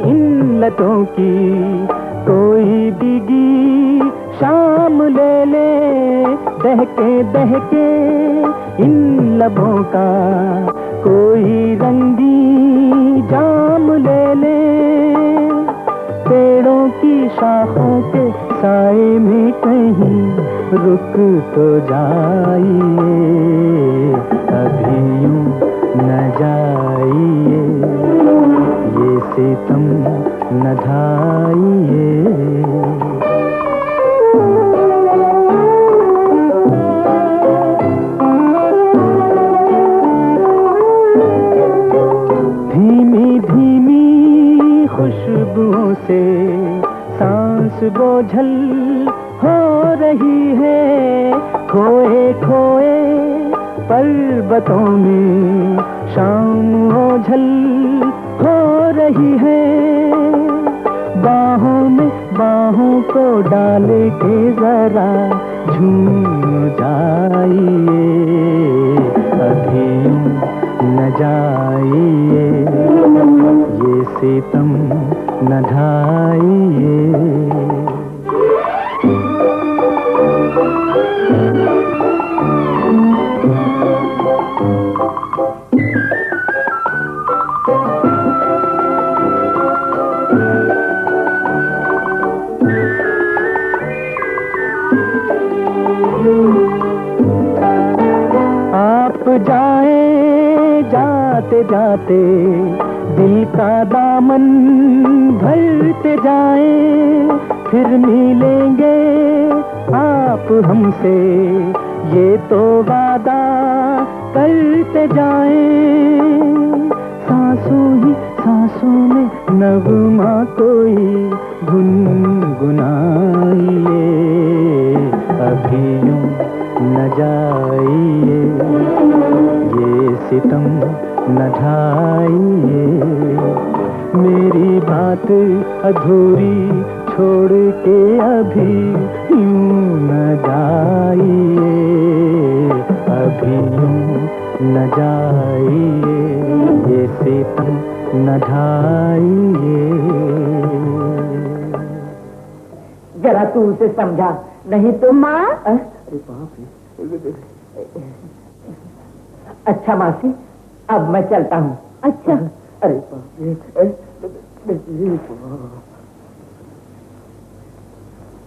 इन लतों की कोई भीगी शाम ले ले, दहके दहके इन लबों का कोई रंगी जाम ले ले। पेड़ों की शाखों के साए में कहीं रुक तो जाइए, अभी यूं न जाइए, ये सितम न ढाइए। धीमी धीमी खुशबुओं से सांस बोझल हो रही है, खोए खोए पर्वतों में शाम ओझल हो रही है। बाहों में बाहों को डाल के जरा झूम जाइए, अभी न जाइए, ये सितम न ढाइए। जाए जाते जाते दिल का दामन भरते जाए, फिर मिलेंगे आप हमसे ये तो वादा करते जाए। सांसों ही सांसों में नगमा कोई गुनगुनाइए, अभी यूं न जाइए, ये सितम न ढाइए। मेरी बात अधूरी छोड़ के अभी यूं न जाइए, अभी यूं न जाइए, ये सितम न ढाइए। जरा तू उसे समझा, नहीं तो माँ। अरे बाप रे। अच्छा मासी, अब मैं चलता हूँ। अच्छा। अरे बाप रे।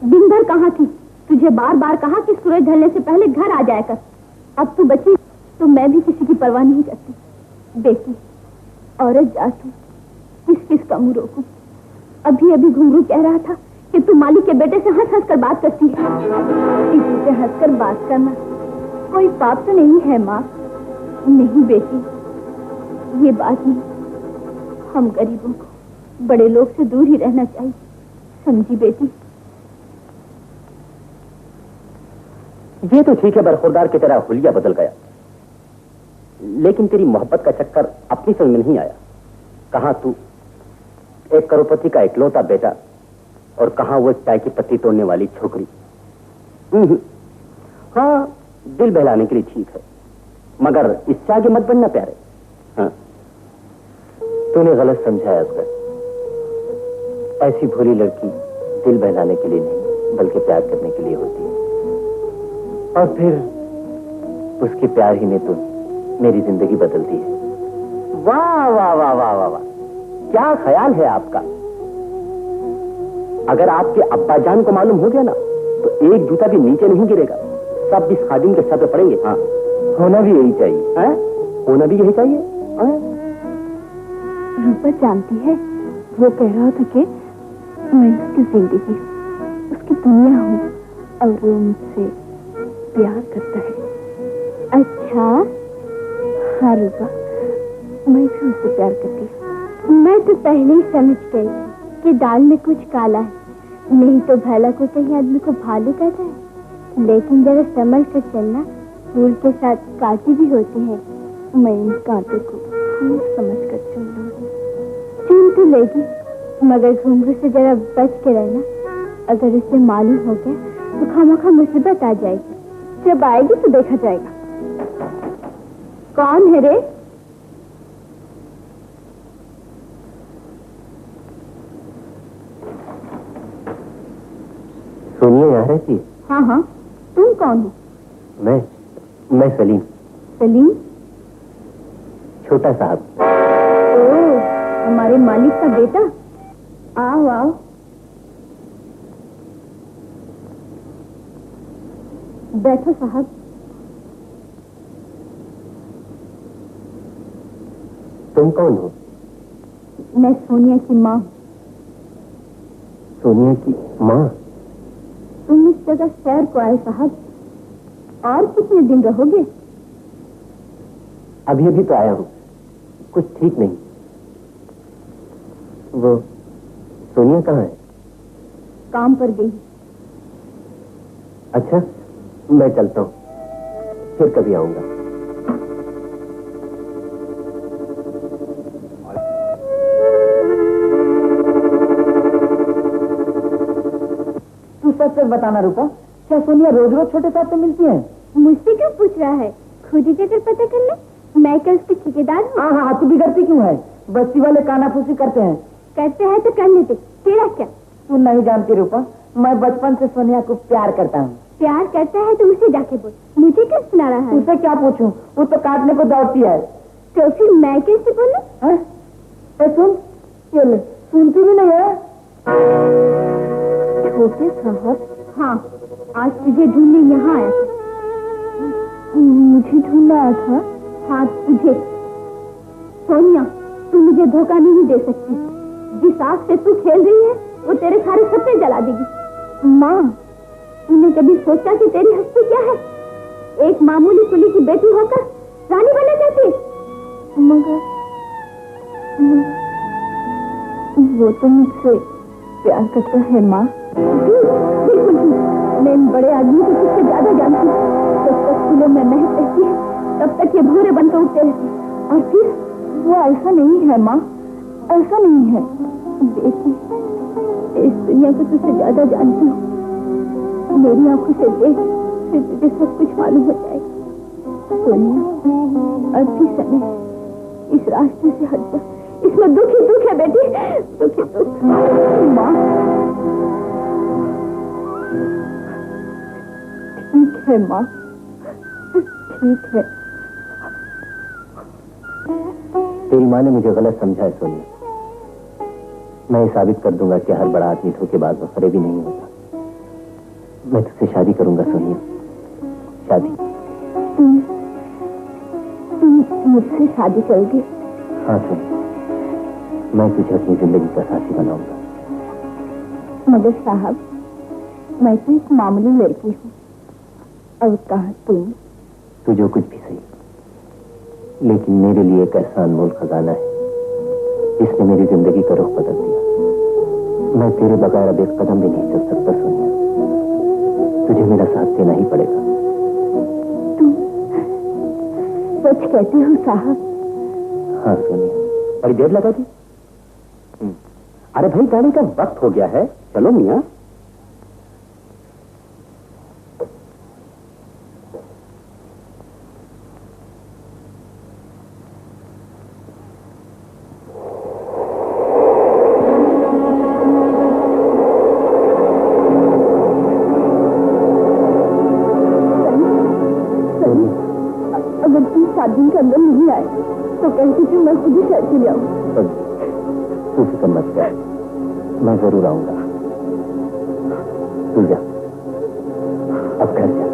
दिन भर कहाँ थी? तुझे बार बार कहा कि सूरज ढलने से पहले घर आ जाया कर। अब तू बची तो मैं भी किसी की परवाह नहीं करती। बेटी, औरत जाती, किस किस का मुंह रोकूं? अभी अभी घुंघरू कह रहा था कि तू मालिक के बेटे से हंस हंस कर बात करती है। किसी से हंसकर बात करना कोई पाप तो नहीं है माँ। नहीं बेटी, ये बात नहीं। हम गरीबों को बड़े लोग से दूर ही रहना चाहिए, समझी बेटी? ये तो ठीक है, बरखुरदार की तरह हुलिया बदल गया, लेकिन तेरी मोहब्बत का चक्कर अपनी समझ में नहीं आया। कहां तू एक करोड़पति का इकलौता बेटा और कहां वो चाय की पत्ती तोड़ने वाली छोकरी। हाँ, दिल बहलाने के लिए ठीक है, मगर इससे आगे मत बढ़ना प्यारे। हाँ, तूने गलत समझा है असगर। ऐसी भोली लड़की दिल बहलाने के लिए नहीं बल्कि प्यार करने के लिए होती है, और फिर उसके प्यार ही ने तो मेरी जिंदगी बदल दी है। वाह वाह वाह वाह वाह वाह, क्या ख्याल है आपका। अगर आपके अब्बा जान को मालूम हो गया ना तो एक जूता भी नीचे नहीं गिरेगा, सब इस खादिम के सर पे पड़ेंगे। हाँ, होना भी यही चाहिए। हाँ? होना भी यही चाहिए। हाँ? रूपा जानती है, वो कह रहा था कि मैं उसकी जिंदगी, उसकी दुनिया हूँ और वो मुझसे प्यार करता है। अच्छा? हाँ रूपा, मैं भी उससे प्यार करती हूँ। मैं तो पहले ही समझ गई कि दाल में कुछ काला है, नहीं तो भला को कहीं आदमी को भालू कहता है, लेकिन जरा संभल कर चलना, फूल के साथ कांटे भी होते हैं। मैं इन कांटों को समझ कर चुन लूंगी। चुन तो लेगी, मगर घुंघरू से जरा बच के रहना। अगर उसे मालूम हो गया तो खामखा मुसीबत आ जाएगी। जब आएगी तो देखा जाएगा। कौन है रे? सोनिया यहाँ रहती है? हाँ हाँ, तुम कौन हो? मैं सलीम। सलीम? छोटा साहब। ओह, हमारे मालिक का बेटा। आओ आओ। बैठो साहब। तुम कौन हो? मैं सोनिया की माँ। सोनिया की माँ? तुम इस जगह सैर को आए साहब, और कितने दिन रहोगे? अभी अभी तो आया हूँ, कुछ ठीक नहीं। वो सोनिया कहाँ है? काम पर गई। अच्छा, मैं चलता हूँ, फिर कभी आऊंगा। तू सच सच बताना रूपा, क्या सोनिया रोज रोज छोटे साहब से मिलती है? मुझसे क्यों पूछ रहा है? खुद ही जाकर पता कर ले। मैं क्या उसकी ठेकेदार हूँ? हाँ हाँ, तू बिगड़ती क्यों है? बस्ती वाले कानाफूसी करते हैं। करते हैं तो करने दे, तेरा क्या? तू नहीं जानती रूपा, मैं बचपन से सोनिया को प्यार करता हूँ। प्यार करता है तो उसे जाके बोल, मुझे क्यों सुना रहा है? उसे क्या पूछूं? वो तो काटने को दौड़ती है। तो फिर मैं कैसे बोलूं? सुन, ये ले, सुनती भी नहीं है। छोटे साहब, हाँ, आज तुझे ढूंढने यहाँ आया था। मुझे ढूंढना आया था? हाँ, तुझे। सोनिया, तू मुझे धोखा नहीं दे सकती। जिस आग से तू खेल रही है वो तेरे सारे सपने जला देगी। माँ, तूने कभी सोचा कि तेरी हस्ती क्या है? एक मामूली कुली की बेटी होकर रानी बनना चाहती? मगर वो तो मुझसे प्यार करता है माँ। बिल्कुल, मैं इन बड़े आदमी को तुझसे ज्यादा जानती हूँ। जब तक फूलों में महक रहती है तब तक ये भूरे बनकर उठते रहते हैं। और फिर वो ऐसा नहीं है माँ, ऐसा नहीं है। बेटी, इस दुनिया को तुझसे ज्यादा जानती हूँ। मेरी आंखों से देख, फिर तुझे सब कुछ मालूम हो जाएगा। सोनिया, अब भी समय इस रास्ते से हट जा। इसमें दुख ही दुख है बेटी, दुख ही दुख। माँ, ठीक है माँ, ठीक है। तेरी माँ ने मुझे गलत समझा है सोनिया। मैं ये साबित कर दूंगा कि हर बड़ा आदमी धोखेबाज और फरेबी नहीं होता। मैं तुझसे शादी करूंगा सोनिया, शादी। तुम मुझसे शादी करोगे? हाँ सोनिया, मैं तुझे अपनी जिंदगी का साथी बनाऊंगा। मगर साहब, मैं तो एक मामूली लड़की हूँ, और कहा तू जो कुछ भी सही, लेकिन मेरे लिए एक ऐसा अनमोल खजाना है जिसने मेरी जिंदगी का रुख बदल दिया। मैं तेरे बगैर अब एक कदम भी नहीं चल सकता सोनिया, तुझे मेरा साथ देना ही पड़ेगा। तुम सच कहते हो साहब? हाँ सोनिया। बड़ी देर लगा दी? अरे भाई, जाने का वक्त हो गया है, चलो मियाँ। अगर तुम 7 दिन के अंदर नहीं आए तो कहती कि मैं खुद ही शहर चले आऊँ। तू फिक्र मत कर, मैं जरूर आऊंगा। तू जा, अब घर जा।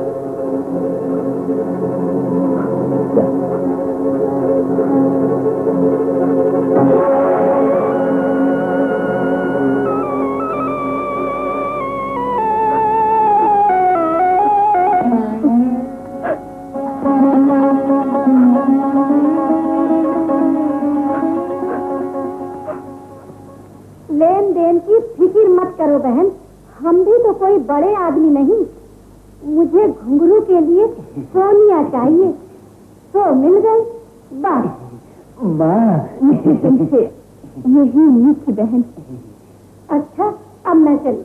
लेन देन की फिक्र मत करो बहन, हम भी तो कोई बड़े आदमी नहीं, मुझे घुंघरू के लिए सोनिया चाहिए, तो मिल गई बस। माँ तुमसे यही उम्मीद की बहन। अच्छा अब मैं चली,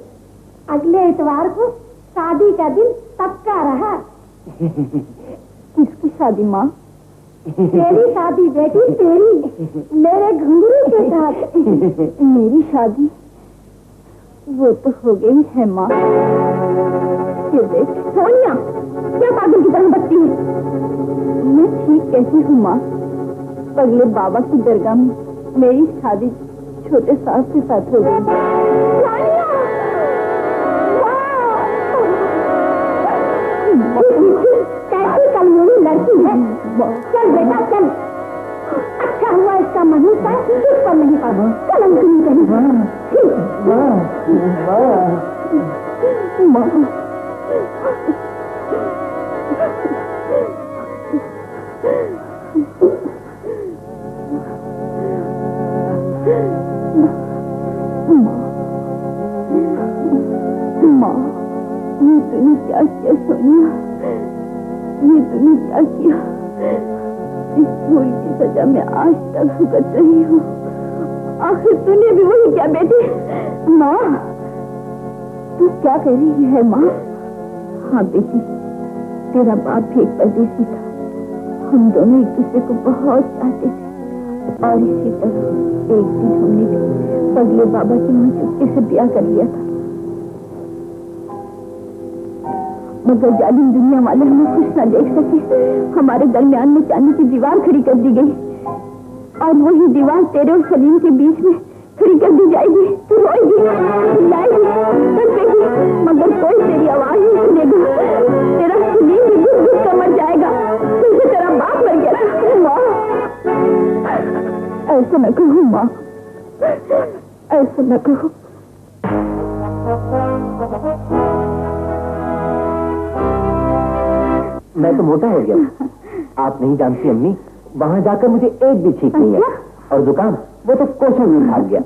अगले इतवार को शादी का दिन पक्का रहा। किसकी शादी माँ? तेरी शादी बेटी, तेरी, मेरे घुंघरू के साथ। मेरी शादी? वो तो हो गई है माँ। ये देख सोनिया, क्या पागल की तरह बचती है? मैं ठीक कैसी हूँ माँ? पगले बाबा की दरगाह में मेरी शादी छोटे साहब के साथ हो गई। कैसी कलमुनी लड़की है। चल बेटा चल, अच्छा हुआ इसका मनीषा इस पर नहीं पड़ा। चल अंकुरी कहीं। माँ, ये तूने क्या किया सोनिया? ये तूने क्या किया? इस भूल की सजा में आज तक भुगत रही हूँ। आखिर तूने भी वही क्या बेटी? माँ, तू क्या कह रही है माँ? हाँ बेटी, तेरा बाप भी एक परदेसी था। हम दोनों एक दूसरे को बहुत चाहते थे और इसी तरह एक दिन हमने भी पगले बाबा के वहाँ चुपके से ब्याह कर लिया था। मगर जालिम दुनिया वाले हमें कुछ न देख सके। हमारे दरमियान में चांदी की दीवार खड़ी कर दी गई और वही दीवार तेरे और सलीम के बीच में खड़ी कर दी जाएगी। तू रोएगी, चिल्लाएगी, तड़पेगी, मगर कोई तेरी आवाज नहीं सुनेगा। तेरा सलीम भी घुट घुट कर मर जाएगा जैसे तेरा बाप मर गया। माँ, ऐसा न कहो माँ, ऐसा न कहो। मैं तो मोटा हो गया। आप नहीं जानती अम्मी, वहाँ जाकर मुझे एक भी छींक नहीं है। और जुकाम वो तो कोसों में भाग गया।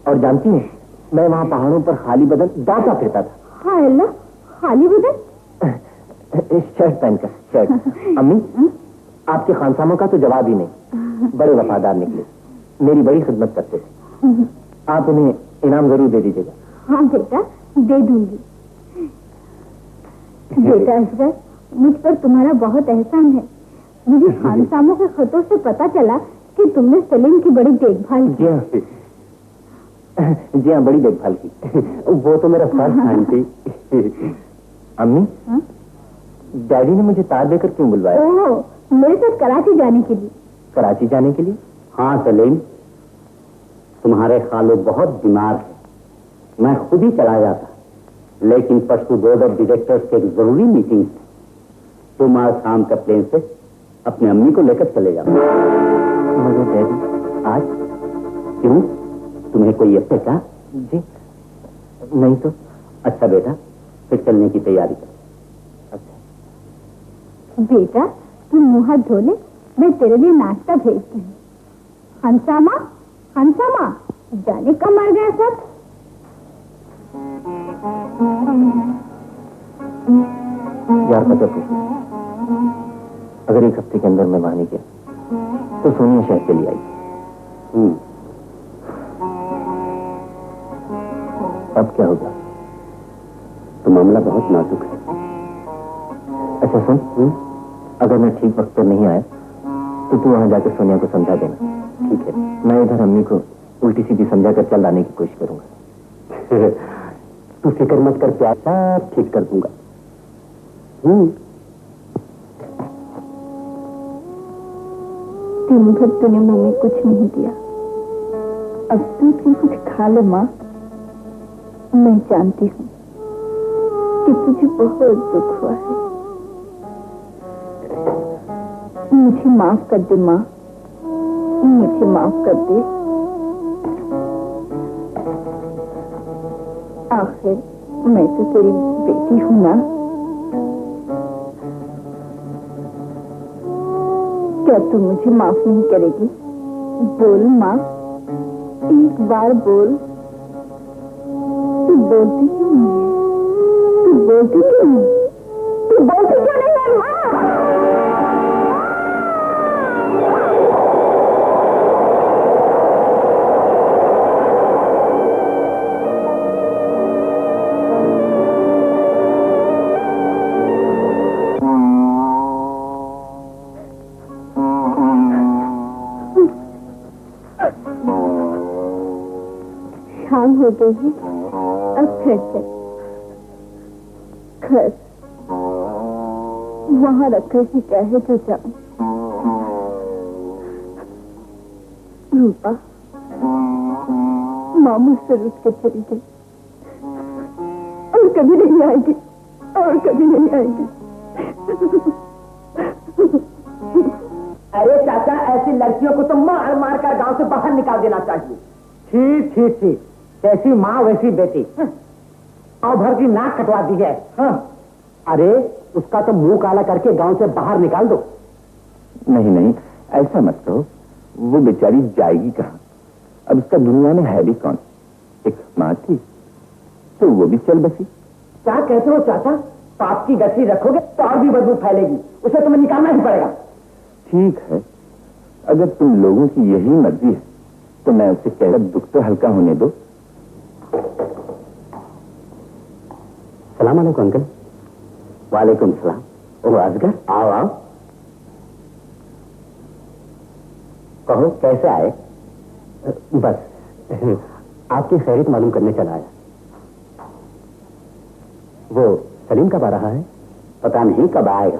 और जानती हैं, मैं वहाँ पहाड़ों पर खाली बदन दौड़ता फिरता था। हाँ अल्लाह, खाली बदन? शर्ट पहनकर, शर्ट। अम्मी, आपके खानसामों का तो जवाब ही नहीं। बड़े वफादार निकले, मेरी बड़ी खिदमत करते थे। आप उन्हें इनाम जरूर दे दीजिएगा। हाँ बेटा, दे दूंगी। बेटा असगर, मुझ पर तुम्हारा बहुत एहसान है। मुझे खानसामों के खतों से पता चला कि तुमने सलीम की बड़ी देखभाल की। जी हाँ, बड़ी देखभाल की। वो तो मेरा फर्ज था आंटी। अम्मी, डैडी ने मुझे तार देकर क्यों बुलवाया? ओह, मेरे साथ कराची जाने के लिए। कराची जाने के लिए? हाँ सलीम, तुम्हारे खालो बहुत बीमार है। मैं खुद ही चला जाता, लेकिन परसों बोर्ड ऑफ डायरेक्टर्स की एक जरूरी मीटिंग है। तुम आज शाम का प्लेन से अपनी अम्मी को लेकर चले जाओ। मगर डैडी, आज क्यों? तुम्हें कोई अफसर था? जी नहीं तो। अच्छा बेटा, फिर चलने की तैयारी कर। अच्छा बेटा, तुम मुंह हाथ धो ले, मैं तेरे लिए नाश्ता भेजती हूँ। हंसामा, हंसामा, जाने कब मर गया सब? यार पता तो, अगर एक हफ्ते के अंदर मैं वहां नहीं गया तो सोनिया शहर चली आई। अब क्या होगा? तो मामला बहुत नाजुक है। अच्छा सुन, अगर मैं ठीक वक्त पर नहीं आया तो तू वहां जाकर सोनिया को समझा देना, ठीक है? मैं इधर अम्मी को उल्टी सीधी समझा कर चल लाने की कोशिश करूंगा। तू फिक्र मत कर प्यार, सब ठीक कर दूंगा। दिन भर तूने मुंह में कुछ नहीं दिया, अब तू कुछ खा ले माँ। मैं जानती हूँ कि तुझे बहुत दुख हुआ है। मुझे माफ कर दे माँ, मुझे माफ कर दे। आखिर मैं तो तेरी बेटी हूँ ना। क्या तू मुझे माफ नहीं करेगी? बोल माँ, एक बार बोल। तू बोलती क्यों नहीं है? बोलती क्यों नहीं? तू बोलती क्यों नहीं है माँ? शाम हो गई है, अब घर चल। घर वहां रखकर ही क्या है जो जाऊं। रूपा माँ मुझसे रुक के चली गई और कभी नहीं आएगी, और कभी नहीं आएगी। अरे चाचा, ऐसी लड़कियों को तो मार मार कर गांव से बाहर निकाल देना चाहिए। ठीक ठीक ठीक, जैसी माँ वैसी बेटी। और भर की नाक कटवा दी है। हाँ। अरे उसका तो मुंह काला करके गांव से बाहर निकाल दो। नहीं नहीं, ऐसा मत कहो। वो बेचारी जाएगी कहाँ? अब इसका दुनिया में है भी कौन? एक माँ थी तो वो भी चल बसी। क्या कहते हो चाचा? पाप की गठरी रखोगे तो और भी बदबू फैलेगी, उसे तुम्हें निकालना ही पड़ेगा। ठीक है, अगर तुम लोगों की यही मर्जी है तो मैं उसे कहकर दुख तो हल्का होने दो। सलाम अलैकुम अंकल। वालेकुम सलाम। ओह असगर, आओ आओ। कहो कैसे आए? बस आपकी खैरियत मालूम करने चला आया। वो सलीम कब आ रहा है? पता नहीं कब आएगा।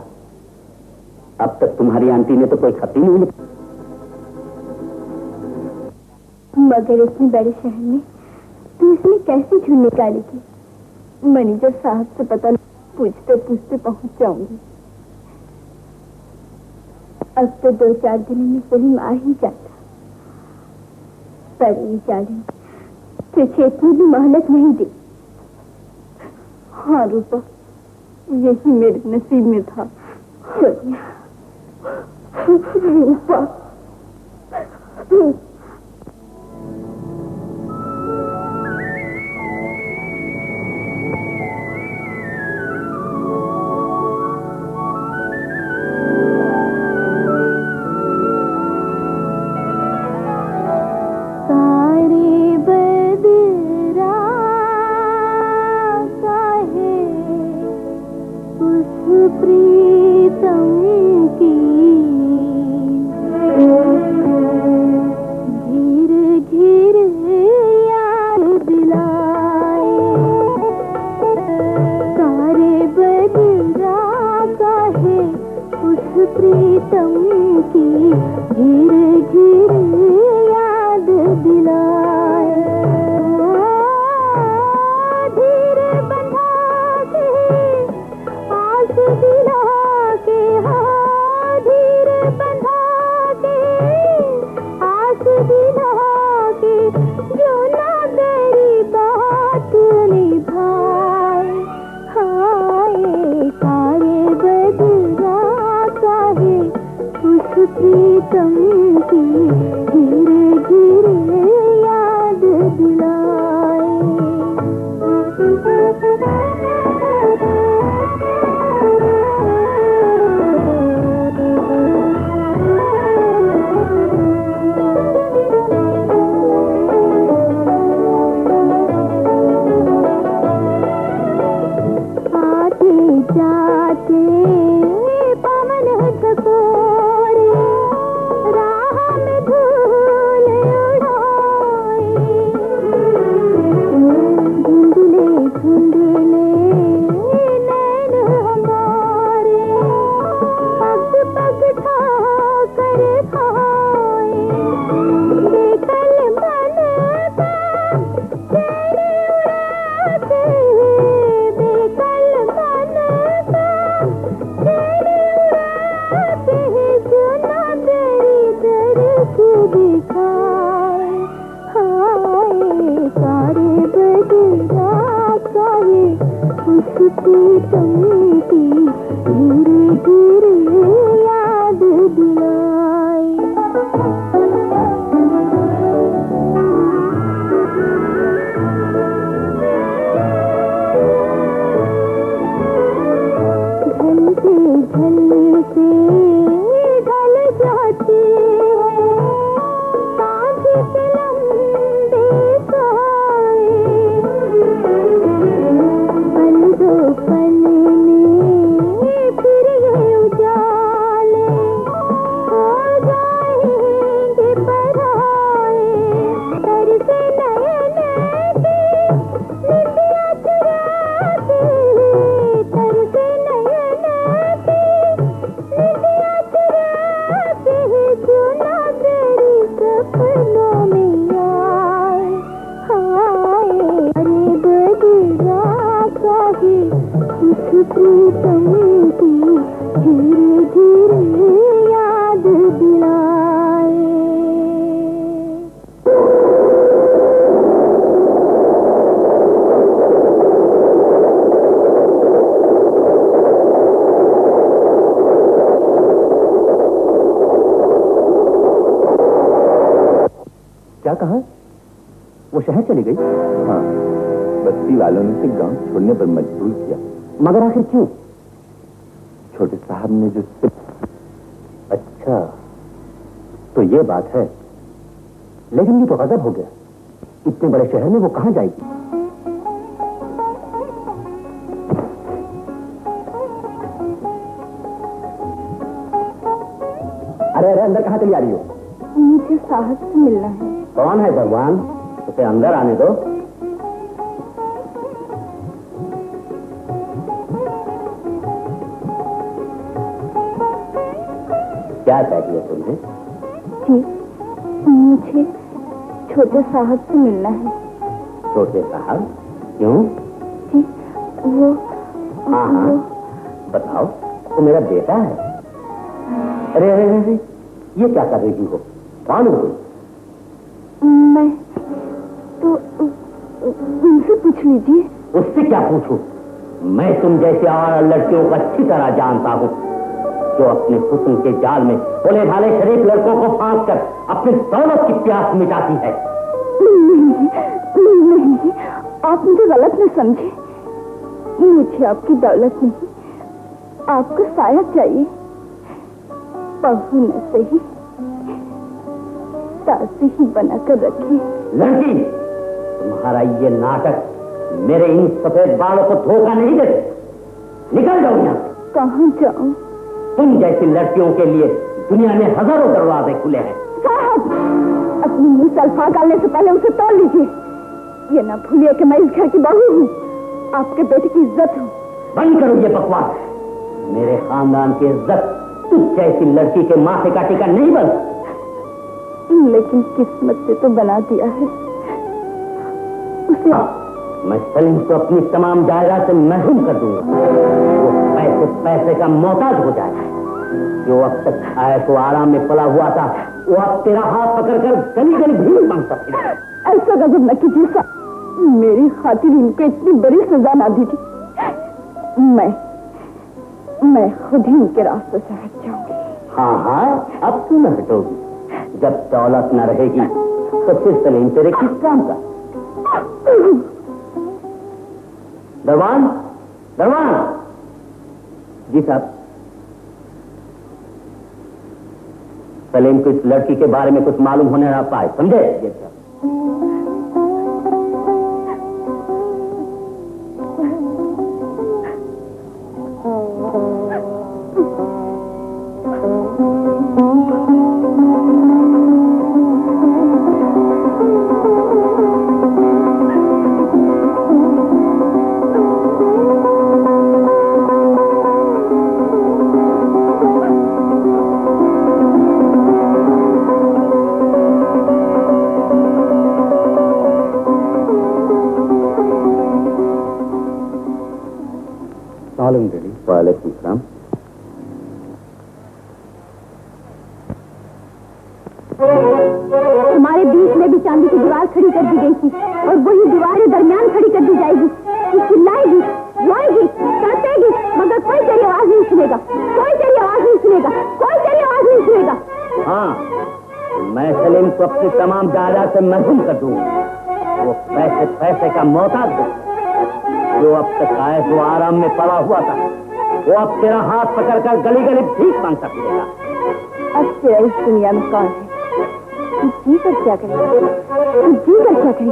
अब तक तुम्हारी आंटी ने तो कोई खत ही नहीं लिखा। मगर इतने बड़े शहर में तू इसमें कैसे झूठ निकालेगी? मैनेजर साहब से पता पूछते पूछते पहुंच जाऊंगी। अब तो 2-4 दिनों में सलीम आ ही जाता। पर ये जालिम तुझे इतनी भी मोहलत नहीं दी। हाँ रूपा, यही मेरे नसीब में था। रूपा कहाँ? वो शहर चली गई? हाँ, बस्ती वालों ने उसे गांव छोड़ने पर मजबूर किया। मगर आखिर क्यों? छोटे साहब ने जो अच्छा, तो ये बात है। लेकिन ये तो गजब हो गया। इतने बड़े शहर में वो कहाँ जाएगी? अरे अरे, अंदर कहाँ चली आ रही हो? मुझे साहब से मिलना है। कौन है भगवान? उसे अंदर आने दो। क्या चाहिए तुम्हें? जी, मुझे छोटे साहब से मिलना है। छोटे साहब? क्यों? जी, वो हाँ हाँ, बताओ। वो मेरा बेटा है। अरे अरे अरे, ये क्या कर रही हो? कौन हो? मैं तो उनसे पूछ लीजिए। उससे क्या पूछूं? मैं तुम जैसे और लड़कियों को अच्छी तरह जानता हूँ, जो अपने हुस्न के जाल में भोले भाले शरीफ लड़कों को फांस कर अपनी दौलत की प्यास मिटाती है। नहीं, आप मुझे गलत न समझे। मुझे आपकी दौलत नहीं, आपको साया चाहिए। बहू न सही, दासी ही बनाकर रखी। लड़की, तुम्हारा ये नाटक मेरे इन सफेद बालों को धोखा नहीं देते। निकल जाओ यहाँ। कहाँ जाऊं? तुम जैसी लड़कियों के लिए दुनिया में हजारों दरवाजे खुले हैं। साहब, अपनी मुंह से अल्फाज डालने से पहले उसे तोड़ लीजिए। ये ना भूलिए कि मैं इस घर की बहू हूँ, आपके बेटे की इज्जत हूँ। बंद करो ये बकवास। मेरे खानदान की इज्जत तुझ जैसी लड़की के माथे का टीका नहीं बन। लेकिन किस्मत से तो बना दिया है उसे। मैं सलीम को अपनी तमाम जायदाद से महरूम कर दूंगा। वो पैसे का मोहताज हो जाएगा। जो अब तक ऐश व आराम में पला हुआ था, वो अब तेरा हाथ पकड़कर गली गली भीड़ मांग सकती है। ऐसा गजब न कीजिए साहब, मेरी खातिर इनको इतनी बड़ी सजा ना दी थी। मैं खुद ही उनके रास्ते से हट जाऊंगी। हाँ हाँ, अब क्यों न हटोगी? जब दौलत न रहेगी तो फिर सलीम तेरे किस काम का? दरवान, दरवान। जी साहब। सलीम को इस लड़की के बारे में कुछ मालूम होने ना पाए, समझे? जी साहब। वालेकुम सलाम। हमारे बीच में भी चांदी की दीवार खड़ी कर दी गई थी और वही दीवार दरमियान खड़ी कर दी जाएगी। चिल्लाएगी, रोएगी, तड़पेगी, मगर कोई तेरी आवाज नहीं सुनेगा। कोई तेरी आवाज नहीं सुनेगा। कोई तेरी आवाज नहीं सुनेगा। हाँ, मैं सलीम को अपनी तमाम जायदाद से महरूम कर दूंगा। वो पैसे का मोहताज हो, जो अब तक ऐश व आराम में पड़ा हुआ था, वो अब तेरा हाथ पकड़कर गली गली भीख मांगता फिरेगा। अब तेरा इस दुनिया में कौन है? तू जी कर क्या करेगी? तू जी कर क्या करेगी?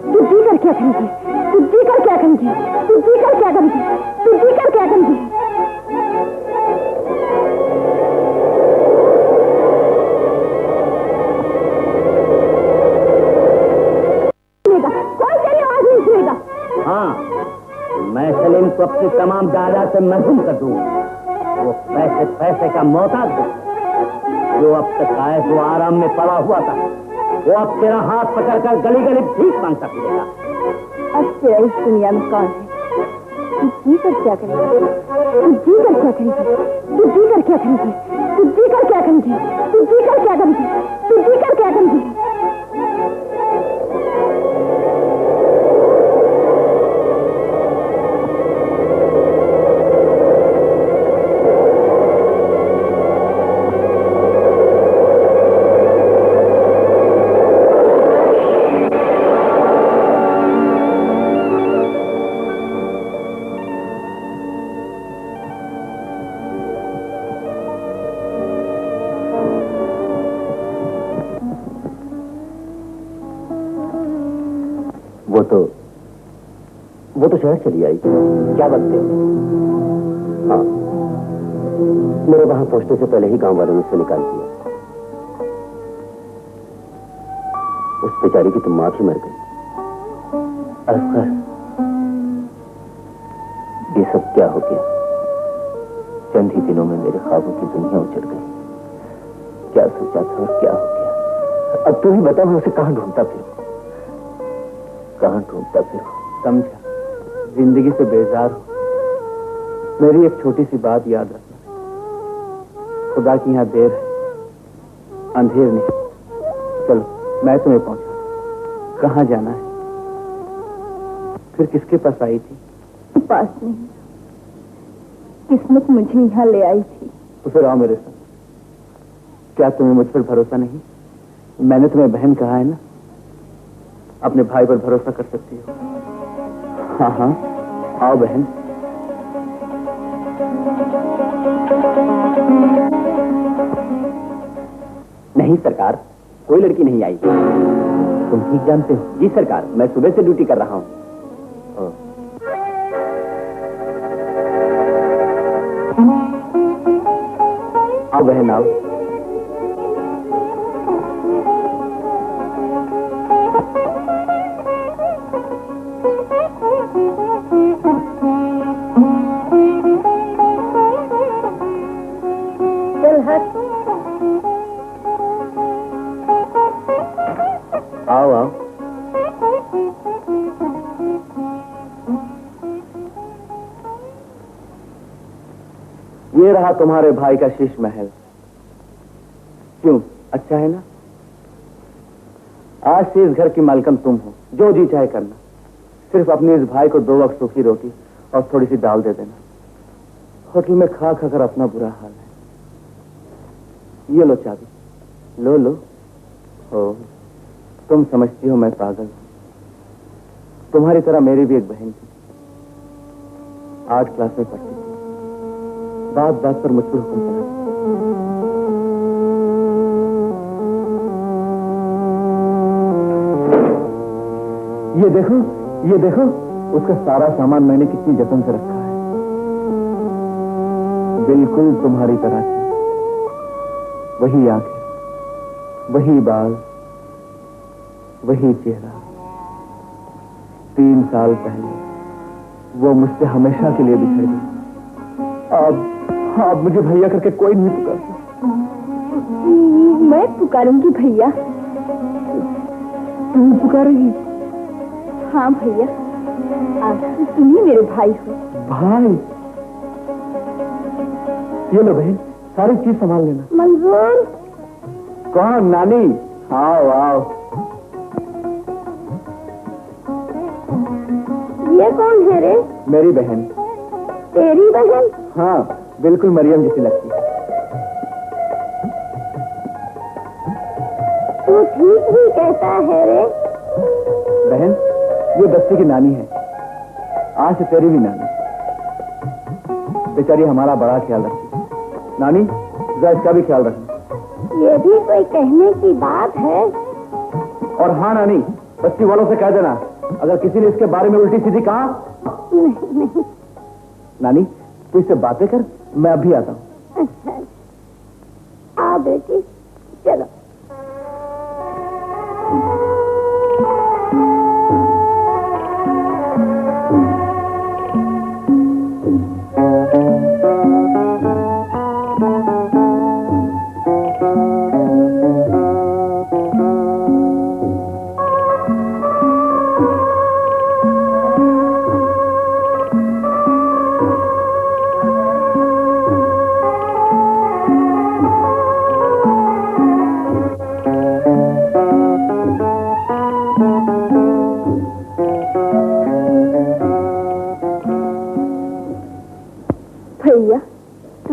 तू जी कर क्या करेगी? तू जी कर क्या करेगी? तू जी कर क्या करेगी? तू जी कर क्या करेगी? कोई तेरी आवाज नहीं सुनेगा। हाँ, मैं सलीम को अपनी तमाम जायदाद से महरूम कर दूंगा। वो पैसे का मोहताज हो, जो अब तक ऐश व आराम में पड़ा हुआ था, वो अब तेरा हाथ पकड़कर गली गली भीख मांगता फिरेगा। अब तेरा इस दुनिया में कौन है? तू जी कर क्या करेगी? तू जी कर क्या करेगी? तू जी कर क्या करेगी? तू जी कर क्या करेगी? तू जी कर क्या करेगी? तू जी कर क्या करेगी? वो तो शहर चली आई। क्या बात है? हाँ, मेरे वहां पहुंचने से पहले ही गांव वालों ने उसे निकाल दिया। उस बेचारी की तो मां भी मर गई। अफखर, ये सब क्या हो गया? चंद ही दिनों में मेरे ख्वाबों की दुनिया उजड़ गई। क्या सोचा था और क्या हो गया? अब तू ही बता, मैं उसे कहां ढूंढता फिरूं? समझा, जिंदगी से बेजार हो। मेरी एक छोटी सी बात याद रखना, खुदा की यहाँ देर है, अंधेर नहीं। चलो मैं तुम्हें पहुंचा। कहाँ जाना है? फिर किसके पास आई थी? पास नहीं, किस्मत मुझे यहाँ ले आई थी। तो फिर आओ मेरे साथ। क्या तुम्हें मुझ पर भरोसा नहीं? मैंने तुम्हें बहन कहा है ना, अपने भाई पर भरोसा कर सकती हो। हाँ हाँ, आओ बहन। नहीं सरकार, कोई लड़की नहीं आई। तुम ठीक जानते हो? जी सरकार, मैं सुबह से ड्यूटी कर रहा हूँ। आओ बहन आओ। चल हट। आओ आओ। ये रहा तुम्हारे भाई का शीश महल। क्यों, अच्छा है ना? आज से इस घर की मालकन तुम हो, जो जी चाहे करना। सिर्फ अपने इस भाई को 2 वक्त सूखी रोटी और थोड़ी सी दाल दे देना। होटल में खा खाकर अपना बुरा हाल है। ये लो चाबी, लो लो। हो, तुम समझती हो मैं पागल हूं। तुम्हारी तरह मेरी भी एक बहन थी, 8 क्लास में पढ़ती थी। बात बात पर मुझ पर हुक्म चला। ये देखो, उसका सारा सामान मैंने कितनी जतन से रखा है। बिल्कुल तुम्हारी तरह थी। वही आंखें, वही बाल, वही चेहरा। 3 साल पहले वो मुझसे हमेशा के लिए बिछड़ गई। अब मुझे भैया करके कोई नहीं पुकारता। मैं पुकारूंगी भैया। तू पुकारेगी? हाँ भैया, आखिर तुम ही मेरे भाई हो। भाई? ये लो बहन, सारी चीज संभाल लेना। मंजूर। कौन? नानी? आओ आओ। ये कौन है रे? मेरी बहन। तेरी बहन? हाँ, बिल्कुल मरियम जैसी लगती है। तू ठीक ही कहता है रे। बहन, ये बच्चे की नानी है। आज से तेरी भी नानी। बेचारी हमारा बड़ा ख्याल रखती है। नानी, जरा इसका भी ख्याल रखना। ये भी कोई कहने की बात है? और हाँ नानी, बस्ती वालों से कह देना, अगर किसी ने इसके बारे में उल्टी सीधी कहा। नहीं। नानी, तू इससे बातें कर, मैं अभी आता हूँ। अच्छा, आ बेटी, चलो।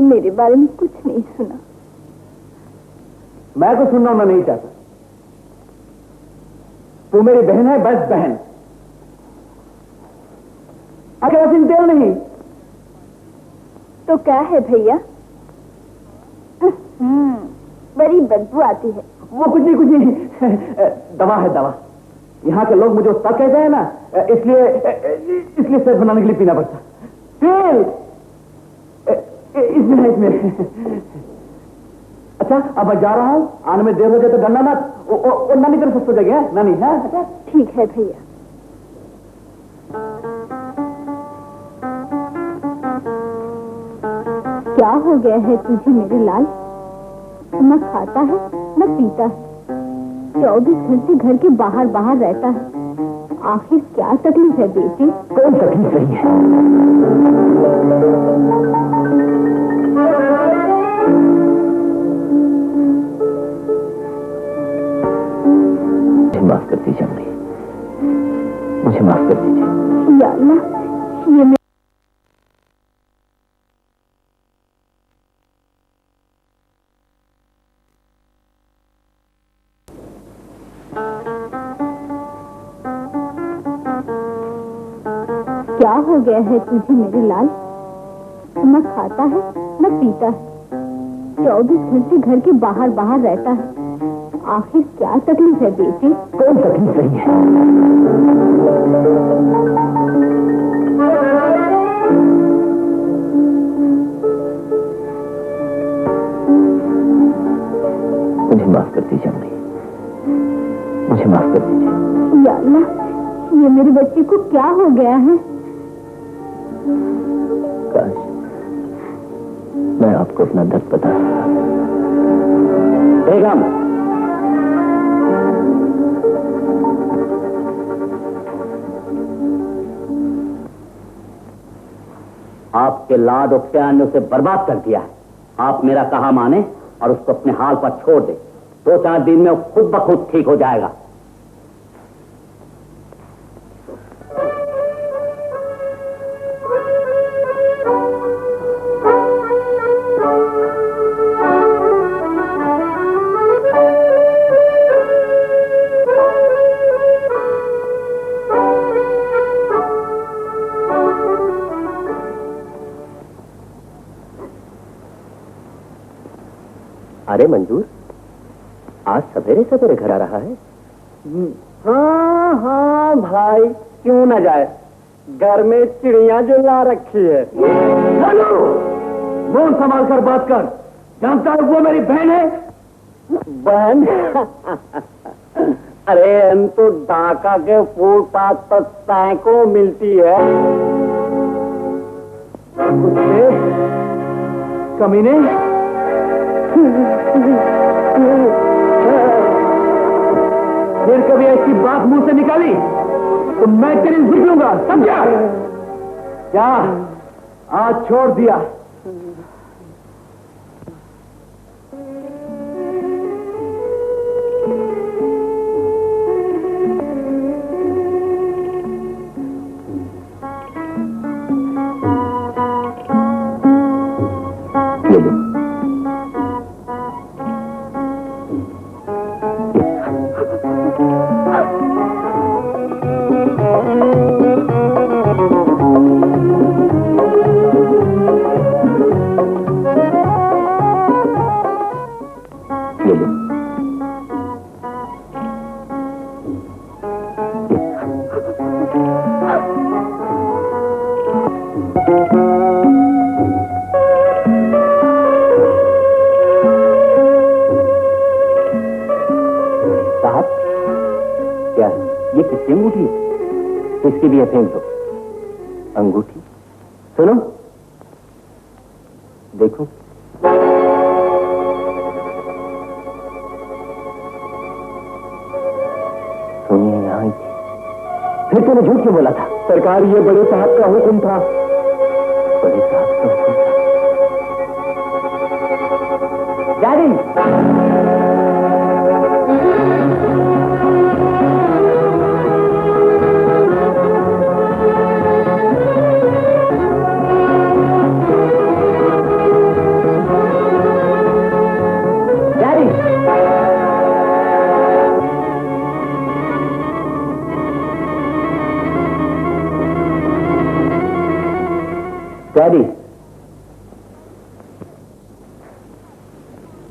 मेरे बारे में कुछ नहीं सुना। मैं तो सुनना मैं नहीं चाहता। तू मेरी बहन है, बस बहन। अकेला सिंह तेल नहीं। तो क्या है भैया? बड़ी बदबू आती है। वो कुछ नहीं दवा है, दवा। यहाँ के लोग मुझे उस्ताद कहते हैं ना, इसलिए सेहत बनाने के लिए पीना पड़ता। तेल इसमें अच्छा, अब मैं जा रहा हूँ, आने में देर हो जाए तो डरना मत। वो नानी तेरे सुस्त हो जाएगी है नानी, है? अच्छा ठीक है भैया। क्या हो गया है तुझे मेरे लाल? न खाता है न पीता है, 24 घंटे घर के बाहर बाहर रहता है। आखिर क्या तकलीफ है बेटे? कोई तकलीफ नहीं है। मुझे माफ कर दीजिए अम्मी, मुझे माफ कर दीजिए। या अल्लाह, ये क्या हो गया है तुझे मेरे लाल? न खाता है न पीता है, 24 घंटे घर के बाहर बाहर रहता है। आखिर क्या तकलीफ है बेटे? कोई तकलीफ नहीं है। मुझे माफ कर दीजिए अम्मी, मुझे माफ कर दीजिए। या अल्लाह, ये मेरे बच्चे को क्या हो गया है? काश मैं आपको अपना दर्द बता सकता। बेगम, आपके लाद उख्तियार ने उसे बर्बाद कर दिया है। आप मेरा कहा माने और उसको अपने हाल पर छोड़ दे। 2-4 दिन में वो खुद ब खुद ठीक हो जाएगा। अरे मंजूर, आज सवेरे सवेरे घर आ रहा है? हाँ हाँ भाई, क्यों ना जाए, घर में चिड़िया जो ला रखी है। हेलो, मुंह संभाल कर बात कर, जानता है वो मेरी बहन है। बहन? अरे हम तो ढाका के फुटपाथ पर सैकड़ों मिलती है। कुत्ते, कमीने, फिर कभी ऐसी बात मुंह से निकाली तो मैं तेरी जिद लूंगा, समझा? क्या आज छोड़ दिया? इसकी भी फेंक दो। अंगूठी? सुनो, देखो, सोनिया यहाँ ही थी। फिर तूने झूठ क्यों बोला था? सरकार, ये बड़े साहब का हुक्म था। बड़े साहब का हुक्म था? डैडी, डैडी,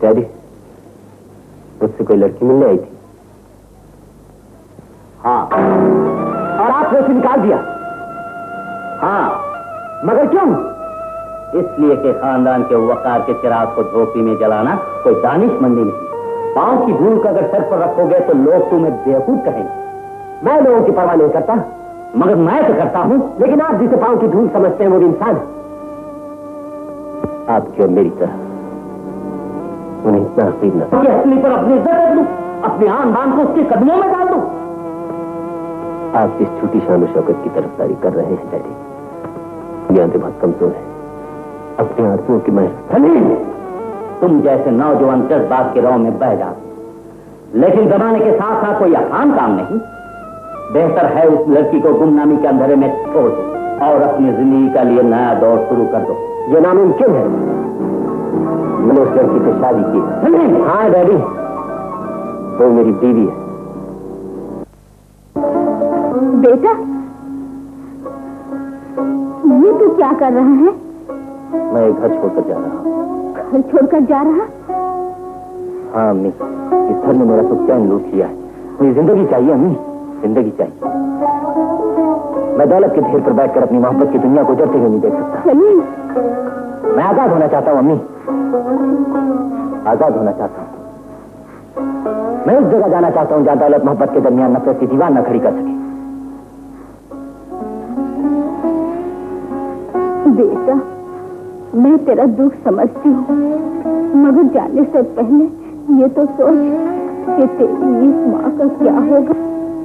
डैडी, मुझसे कोई लड़की मिलने आई थी? हाँ, हाथ में से निकाल दिया। हाँ, मगर क्यों? इसलिए कि खानदान के वकार के चिराग को धोपी में जलाना कोई दानिशमंदी नहीं। पांव की धूल का अगर सर पर रखोगे तो लोग तुम्हें बेवकूफ कहेंगे। मैं लोगों की परवाह नहीं करता, मगर मैं तो करता हूं। लेकिन आप जिसे पांव की धूल समझते हैं वो भी इंसान है। आपकी और मेरी तरह उन्हें इतना हकीम न कि असली पर अपनी इज्जत रख लूं, अपने आन बान को उसके कदमों में डाल दूं। आप जिस छोटी शान शौकत की तरफदारी कर रहे हैं डैडी, ये आंखें बहुत कमजोर है। अपने आंसुओं की महज तुम जैसे नौजवान जज्बात के रौ में बह जाओ, लेकिन जमाने के साथ साथ कोई आसान काम नहीं। बेहतर है उस लड़की को गुमनामी के अंधेरे में छोड़ दो और अपनी जिंदगी का लिए नया दौर शुरू कर दो। ये नामुमकिन है। मैंने उस लड़की से शादी की। हाँ डैडी, वो मेरी बीवी है। बेटा, ये तू क्या कर रहा है? मैं एक घर छोड़कर जा रहा हूँ। घर छोड़कर जा रहा? हाँ अम्मी, इस घर ने मेरा सुख चैन लूट लिया है। मुझे जिंदगी चाहिए अम्मी, जिंदगी चाहिए। मैं दौलत के ढेर पर बैठकर अपनी मोहब्बत की दुनिया को जलते हुए नहीं देख सकता। सलीम, मैं आजाद होना चाहता हूँ अम्मी, आजाद होना चाहता हूँ। मैं उस जगह जाना चाहता हूँ जहाँ दौलत मोहब्बत के दरमियान नफरत की दीवार न खड़ी कर सके। बेटा, मैं तेरा दुख समझती हूँ, मगर जाने से पहले ये तो सोच कि तेरी इस माँ का क्या होगा।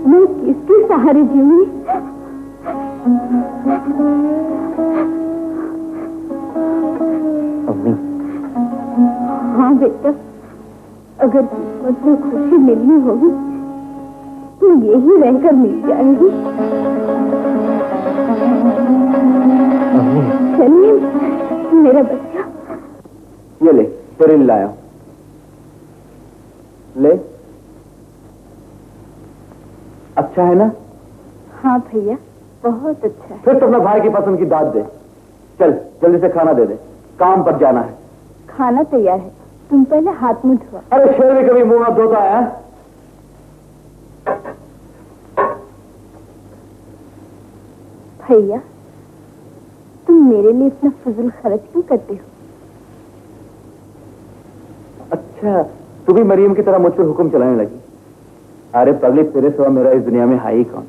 मैं किसके सहारे जीऊंगी? अम्मी। हाँ बेटा, अगर किस्मत में खुशी मिलनी होगी तो यही रहकर मिल जाएगी। चलिए मेरा बच्चा। ये ले, तेरे लिए लाया हूं। ले, अच्छा है ना? हाँ भैया, बहुत अच्छा है। फिर तो अपना भाई की पसंद की दाद दे। चल जल्दी से खाना दे दे, काम पर जाना है। खाना तैयार है, तुम पहले हाथ मुंह धो। अरे शेर भी कभी मुंह हाथ धोता है? भैया, तुम मेरे लिए इतना फजूल खर्च क्यों करते हो? अच्छा, तू भी मरियम की तरह मुझ पर हुक्म चलाने लगी। अरे पगली, तेरे सिवा मेरा इस दुनिया में है ही कौन?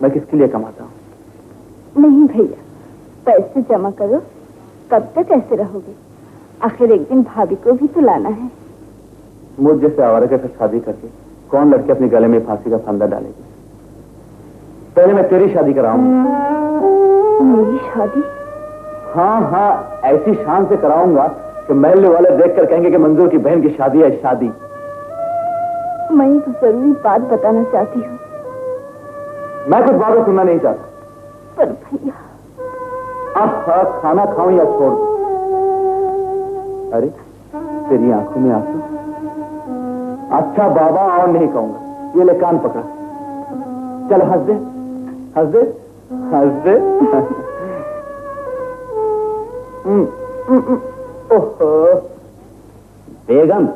मैं किसके लिए कमाता हूँ? नहीं भैया, पैसे जमा करो। कब तक ऐसे रहोगे? आखिर एक दिन भाभी को भी तो लाना है। मुझ जैसे आवारा के साथ शादी करके कौन लड़की अपने गले में फांसी का फंदा डालेगी? पहले मैं तेरी शादी कराऊंगा। मेरी शादी? हाँ हाँ, ऐसी शान से कराऊंगा कि महल्ले वाले देखकर कहेंगे कि मंजूर की बहन की शादी है। शादी मैं एक जरूरी बात बताना चाहती हूँ। मैं कुछ बातें सुनना नहीं चाहता। पर भैया, अब खाना खाऊं या छोड़ दूं? अरे तेरी आंखों में आंसू? अच्छा बाबा, और नहीं कहूंगा। ये ले, कान पकड़ा। चल हंस दे, हंस दे, हंस दे। ओहो बेगम,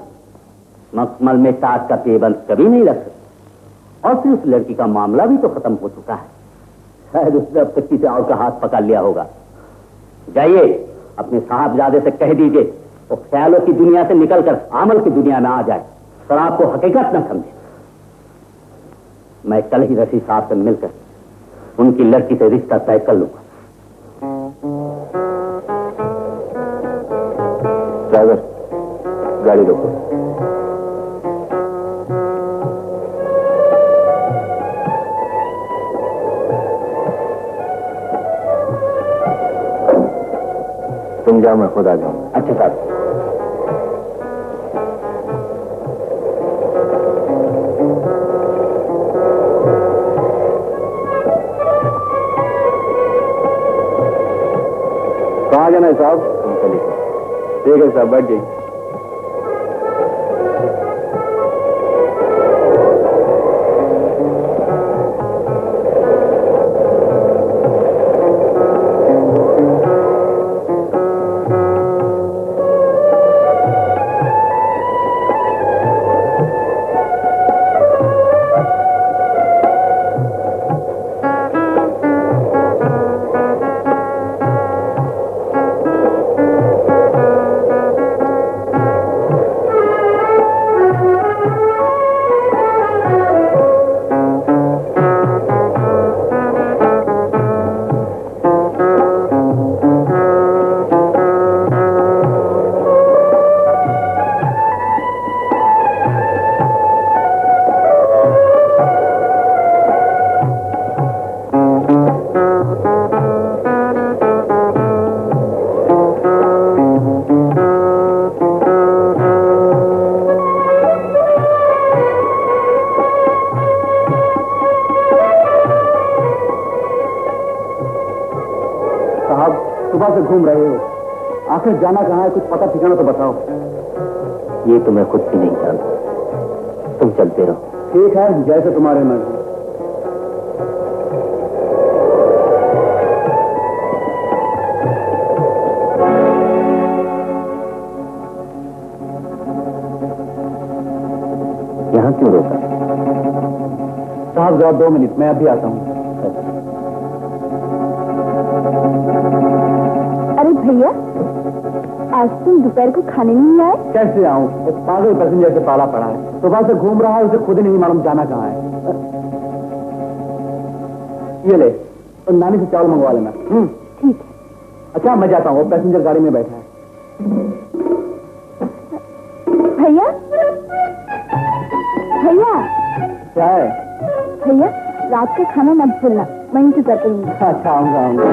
मखमल में साथ का पेबंद कभी नहीं रख सकती। और फिर उस लड़की का मामला भी तो खत्म हो चुका है। शायद उसने अब तक किसी और का हाथ पकड़ लिया होगा। जाइए, अपने साहबजादे से कह दीजिए वो ख्यालों की दुनिया से निकलकर अमल की दुनिया में आ जाए और आपको हकीकत न समझे। मैं कल ही रशीद साहब से मिलकर उनकी लड़की से रिश्ता तय कर लूंगा। ड्राइवर, गाड़ी रोको। तुम जाओ, मैं खुद आ जाऊंगा। अच्छा साहब। कहाँ जाना है साहब? तुम चलिए। ठीक है साहब, बैठ जाइए। सुबह से घूम रहे हो, आखिर जाना कहाँ है? कुछ पता ठिकाना तो बताओ। ये तो मैं खुद भी नहीं जानता, तुम चलते रहो। ठीक है, जैसे तुम्हारे मर्जी। यहाँ क्यों रोका? साहब जरा 2 मिनट, मैं अभी आता हूँ। अरे भैया, आज तुम दोपहर को खाने नहीं आए? कैसे आऊँ? एक पागल पैसेंजर से पाला पड़ा है, सुबह से घूम रहा है, उसे खुद नहीं मालूम जाना कहाँ है। ये ले, तो नानी से चावल मंगवा लेना। ठीक है। अच्छा मैं जाता हूँ, पैसेंजर गाड़ी में बैठा है। भैया, भैया, क्या है? भैया, रात का खाना मत भूलना, मैं इंतजार करूंगी। अच्छा आऊंगा आऊंगा।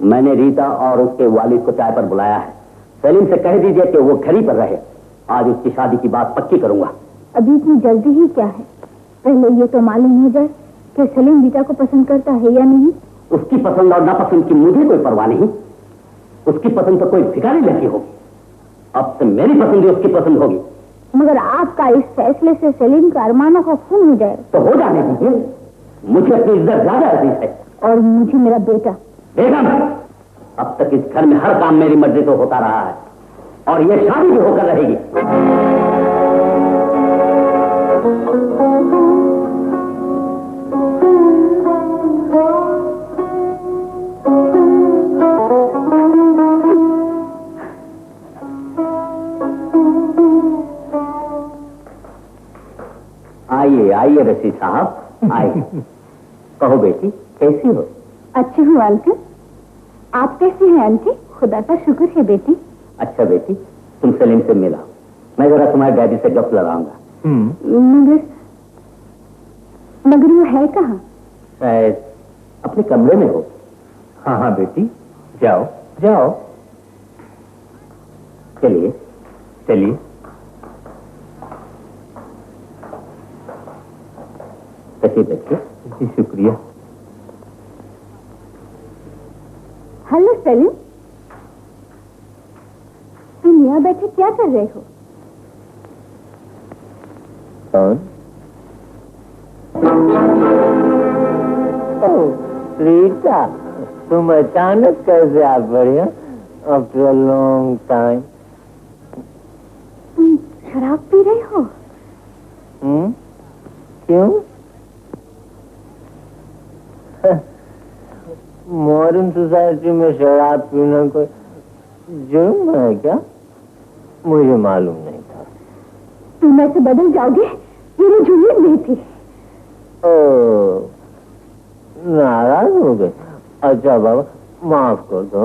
मैंने रीता और उसके वालिद को चाय पर बुलाया है। सलीम से कह दीजिए कि वो घर ही पर रहे। आज उसकी शादी की बात पक्की करूंगा। अभी इतनी जल्दी ही क्या है? पहले ये तो मालूम हो जाए कि सलीम रीता को पसंद करता है या नहीं। उसकी पसंद और नापसंद की मुझे कोई परवाह नहीं। उसकी पसंद तो कोई भिखारी लड़की होगी। अब से मेरी पसंद ही उसकी पसंद होगी। मगर आपका इस फैसले से सलीम का अरमानों का खून हो जाएगा। तो हो जाने दीजिए, मुझे अपनी इज्जत ज्यादा अजीज है। और मुझे मेरा बेटा। बेगम, अब तक इस घर में हर काम मेरी मर्जी से होता रहा है और ये शादी भी होकर रहेगी। आइए आइए रशीद साहब, आइए। कहो बेटी, कैसी हो? अच्छी हूँ अंकल, आप कैसी हैं आंटी? खुदा का शुक्र है बेटी। अच्छा बेटी, तुम सलीम से मिला, मैं जरा तुम्हारे डैडी से गप लगाऊंगा। मगर वो है कहाँ? शायद अपने कमरे में हो। हाँ हाँ बेटी, जाओ जाओ। चलिए चलिए। तशरीफ रखिए। जी शुक्रिया। हेलो सलीम, तुम यहाँ बैठे क्या कर रहे हो? कौन? रीता, तुम अचानक कैसे आ पड़ी? After a long time. तुम शराब पी रहे हो? क्यों? मॉडर्न सोसाइटी में शराब पीना कोई जुर्म है क्या? मुझे मालूम नहीं था। तुम ऐसे बदल जाओगे, ये मुझे उम्मीद नहीं थी। ओह, नाराज हो गए? अच्छा बाबा, माफ कर दो।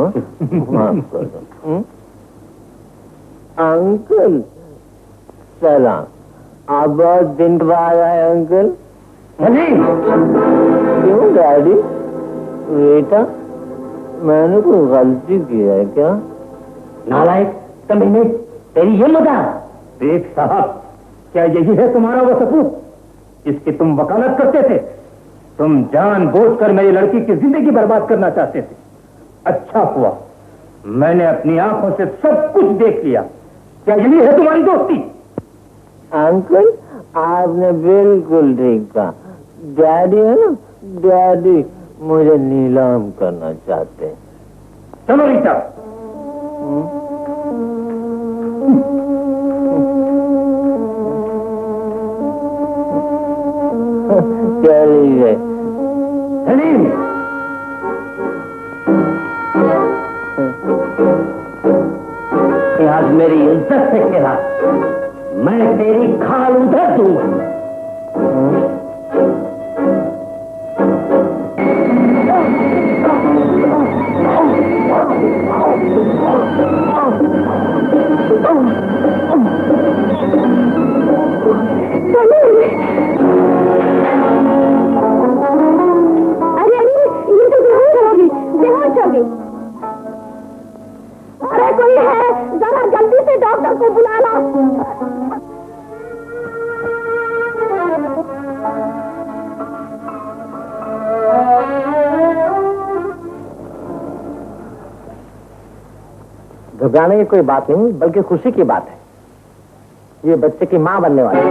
माफ कर दो। अंकल सलाम, आप बहुत दिन बाद आए अंकल। क्यों डैडी? बेटा, मैंने कोई गलती की है क्या? नालायक कमीने, तेरी ये मजा। देख साहब, क्या यही है तुम्हारा वो सपूत जिसकी तुम वकालत करते थे? तुम जानबूझकर मेरी लड़की की जिंदगी बर्बाद करना चाहते थे। अच्छा हुआ मैंने अपनी आंखों से सब कुछ देख लिया। क्या यही है तुम्हारी दोस्ती? अंकल, आपने बिल्कुल ठीक कहा। डैडी है ना, डैडी मुझे नीलाम करना चाहते हैं। चलो रीता। चलिए। सलीम, आज मेरी इज्जत से खेला, मैं तेरी खाल उधर दूंगा। अरे अरे, ये तो बेहोश होगी, बेहोश होगी। अरे कोई है, जरा जल्दी से डॉक्टर को बुला लो। घबराने की कोई बात नहीं, बल्कि खुशी की बात है। ये बच्चे की मां बनने वाली है।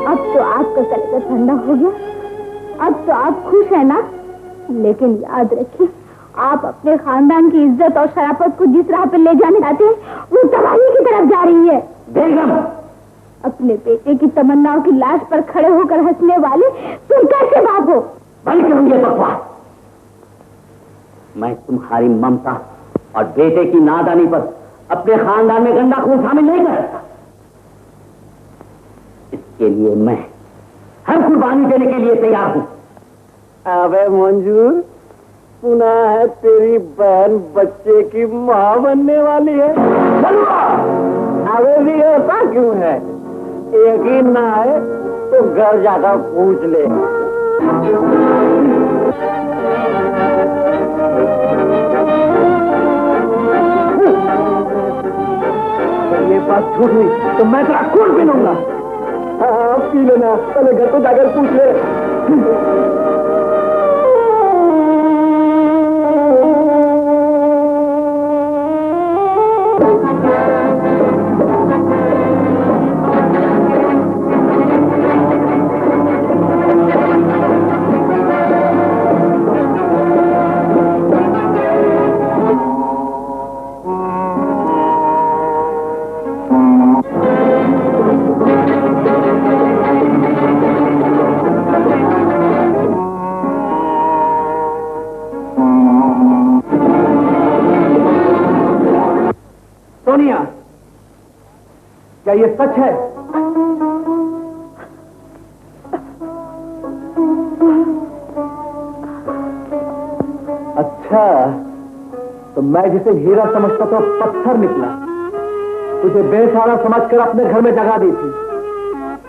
अब तो आपका कलेजा ठंडा हो गया, अब तो आप खुश है ना? लेकिन याद रखिए, आप अपने खानदान की इज्जत और शराफत को जिस राह पर ले जाने जाते हैं, वो तबाही की तरफ जा रही है। बेगम, अपने बेटे की तमन्नाओं की लाश पर खड़े होकर हंसने वाले तुम कैसे बाप हो? बंद करो ये बकवास। मैं तुम्हारी ममता और बेटे की नादानी पर अपने खानदान में गंदा खून शामिल नहीं कर सकता। इसके लिए मैं हर कुर्बानी देने के लिए तैयार हूं। अबे मंजूर, सुना है तेरी बहन बच्चे की मां बनने वाली है। अबे भी ऐसा क्यों है? यकीन ना है तो घर जाकर पूछ ले। ये बात झूठ हुई तो मैं तेरा खून पी लूंगा। हाँ, पी लेना, पहले घर को जाकर पूछ ले। सोनिया, क्या ये सच है? अच्छा, तो मैं जिसे हीरा समझता था पत्थर निकला। तुझे बेसहारा समझकर अपने घर में जगा दी थी,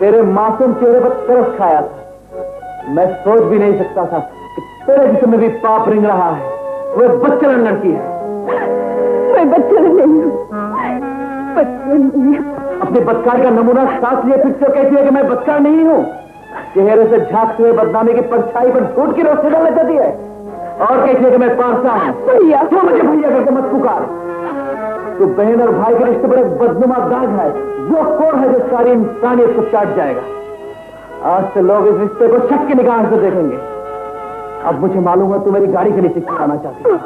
तेरे मासूम चेहरे पर तरस खाया था। मैं सोच भी नहीं सकता था कि तेरे जिस्म में भी पाप रिंग रहा है। वह बच्चन लड़की है। मैं बच्चन नहीं हूँ, बच्चन नहीं हूँ। अपने बदकार का नमूना साथ लिए फिर से कहती है कि मैं बदकार नहीं हूँ। चेहरे से झांकते हुए बदनामी की परछाई पर झूठ की रोशनी डालने देती है और कहती है कि मैं पारसा हूँ। भैया, तू मुझे भैया करके मत पुकार। तू बहन और भाई के रिश्ते पर एक बदनुमा दाग है। वो कौन है जो सारी इंसानियत को चाट जाएगा? आज से लोग इस रिश्ते को शक की निगाह से देखेंगे। अब मुझे मालूम है तू मेरी गाड़ी के नीचे छुपाना चाहती है,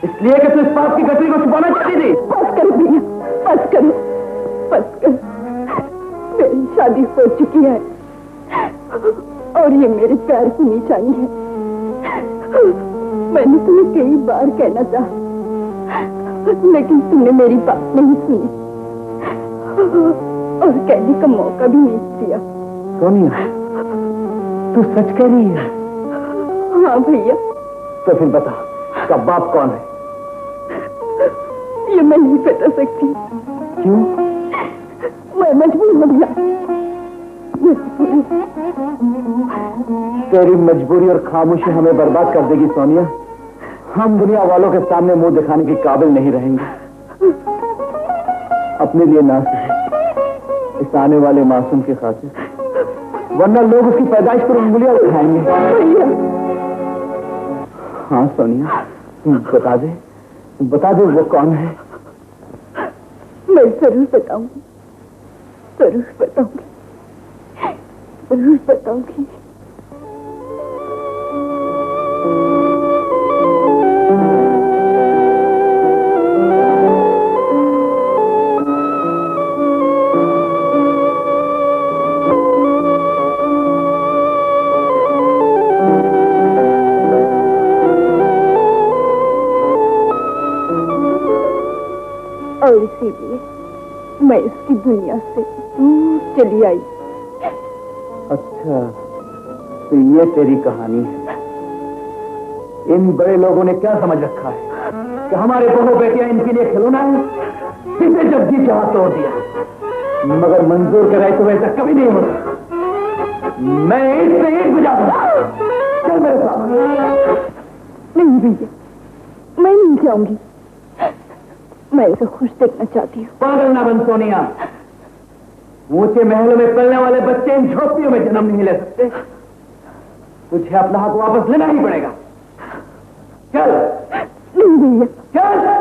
इसलिए कि तू इस पाप की गठरी को छुपाना चाहती थी। बस करो भैया, बस करो, बस करो। मेरी शादी हो चुकी है और ये मेरे पैर की निशानी है। मैंने तुम्हें कई बार कहना चाहा, लेकिन तुमने मेरी बात नहीं सुनी और कहने का मौका भी नहीं दिया। सोनिया, तू सच कह रही है? हाँ भैया। तो फिर बता, उसका बाप कौन है? ये मैं नहीं बता सकती। क्यों? मैं मजबूर हो गया। तेरी मजबूरी और खामोशी हमें बर्बाद कर देगी सोनिया। हम दुनिया वालों के सामने मुंह दिखाने के काबिल नहीं रहेंगे। अपने लिए ना सही, इस आने वाले मासूम की खातिर, वरना लोग उसकी पैदाइश पर उंगलियां उठाएंगे। हाँ सोनिया, बता दे वो कौन है? मैं जरूर बताऊंगी, जरूर बताऊंगी, जरूर बताऊंगी। और इसीलिए मैं इसकी दुनिया से दूर चली आई। अच्छा, तो ये तेरी कहानी है। इन बड़े लोगों ने क्या समझ रखा है कि हमारे बहू बेटियां इनके लिए खिलौना है? इसे जब जी चाहा तोड़ दिया, मगर मंजूर कराए तो ऐसा कभी नहीं होता। मैं एक से एक बुझा दूंगा। चल मेरे साथ। नहीं भैया, मैं नहीं जाऊंगी। मैं उसे खुश देखना चाहती हूँ। पागल ना बन सोनिया, ऊंचे महलों में पलने वाले बच्चे इन झोपड़ियों में जन्म नहीं ले सकते। तुझे अपना हक वापस लेना ही पड़ेगा। चल नहीं भैया, चल।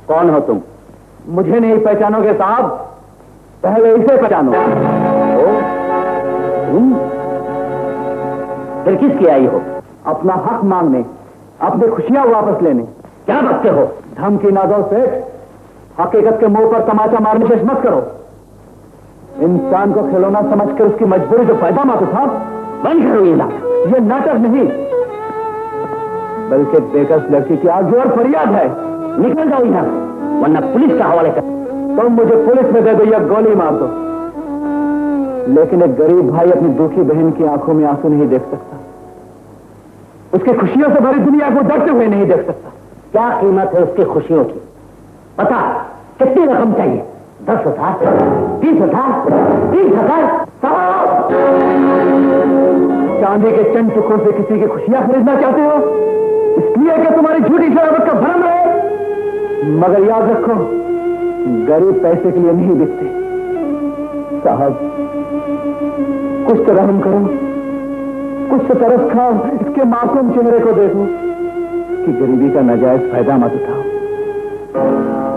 कौन हो तुम? मुझे नहीं पहचानोगे साहब, पहले इसे पहचानो। तुम फिर किसकी आई हो? अपना हक मांगने, अपनी खुशियां वापस लेने। क्या बकते हो? धमकी ना दो सेठ, हकीकत के मुंह पर तमाचा मारने से मत करो। इंसान को खिलौना समझकर उसकी मजबूरी जो पैदा मातो था, बंद करो ये नाटक। ये नाटक नहीं, बल्कि बेकस लड़की की आरज़ू और फरियाद है। निकल जाओ यहाँ, वरना पुलिस का हवाले कर। तुम मुझे पुलिस में दे दो या गोली मार दो, लेकिन एक गरीब भाई अपनी दुखी बहन की आंखों में आंसू नहीं देख सकता, उसकी खुशियों से भरी दुनिया को डरते हुए नहीं देख सकता। क्या कीमत है उसकी खुशियों की? पता कितनी रकम चाहिए? 10,000, 20,000, 30,000? चांदी के चंद टुकड़ों से किसी की खुशियां खरीदना चाहते हो, इसलिए कि तुम्हारी झूठी शराबत का भरम है। मगर याद रखो, गरीब पैसे के लिए नहीं बिकते। साहब, कुछ तो रहम करो, कुछ तो तरस खाओ, इसके मासूम चेहरे को देखो कि गरीबी का नाजायज फायदा मत उठाओ।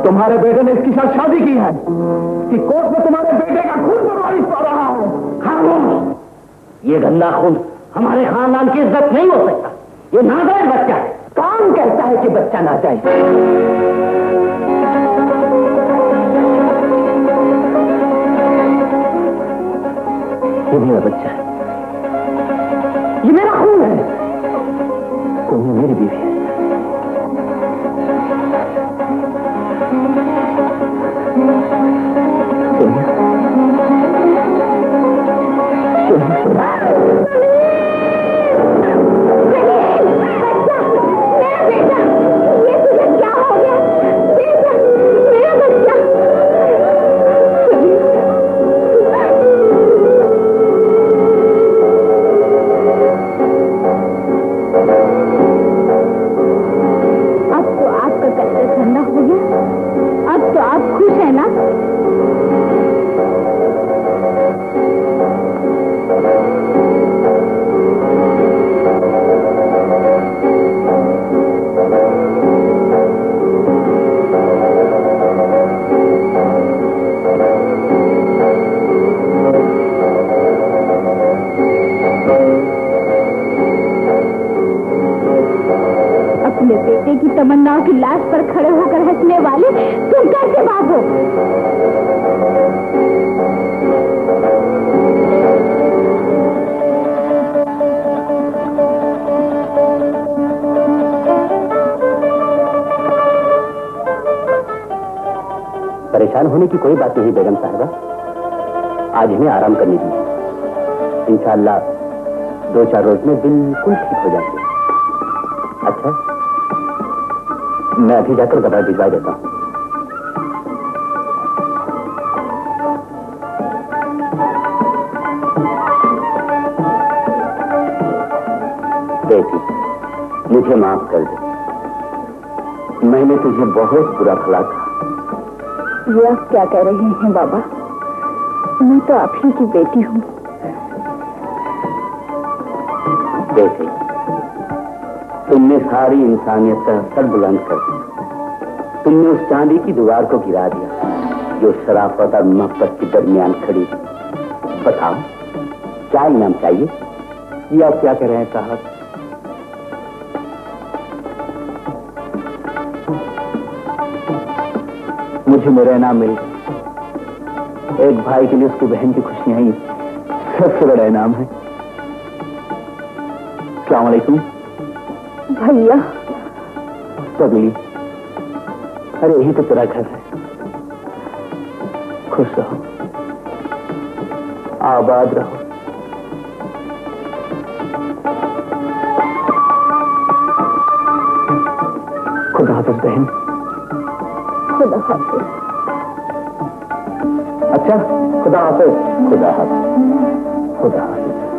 तुम्हारे बेटे ने इसके साथ शादी की है कि कोर्ट में तुम्हारे बेटे का खून पर वारिस पा रहा है। खामोश! ये गंदा खून हमारे खानदान की इज्जत नहीं हो सकता। ये नाजायज बच्चा है। कौन कहता है कि बच्चा नाजायज? ये मेरा बच्चा है, ये मेरा खून है। सोनिया मेरी बीवी है। तमन्नाओं की लाश पर खड़े होकर हंसने वाले तुम कैसे बाप हो? परेशान होने की कोई बात नहीं बेगम साहिबा, आज हमें आराम करने दीजिए। इंशाअल्लाह 2-4 रोज में बिल्कुल ठीक हो जाएंगे। अच्छा, मैं अभी जाकर दवा भिजवा देता हूं। बेटी, मुझे माफ कर दे, मैंने तुझे बहुत बुरा भला था। ये आप क्या कह रहे हैं बाबा? मैं तो आप ही की बेटी हूँ। बेटी, तुमने सारी इंसानियत का सर बुलंद कर दिया। तुमने उस चांदी की दीवार को गिरा दिया जो शराफत और मोहब्बत के दरमियान खड़ी थी। बताओ, क्या इनाम चाहिए? ये आप क्या कह रहे हैं साहब? मुझे मेरा इनाम मिल गया। एक भाई के लिए उसकी बहन की खुशियां ही सबसे बड़ा इनाम है। अस्सलाम वालेकुम भैया। पगली, अरे यही तो तेरा घर है। खुश रहो, आबाद रहो। खुदा हाफिज बहन। खुदा हाफिज। अच्छा, खुदा हाफिज। खुदा हाफिज। खुदा हाफिज।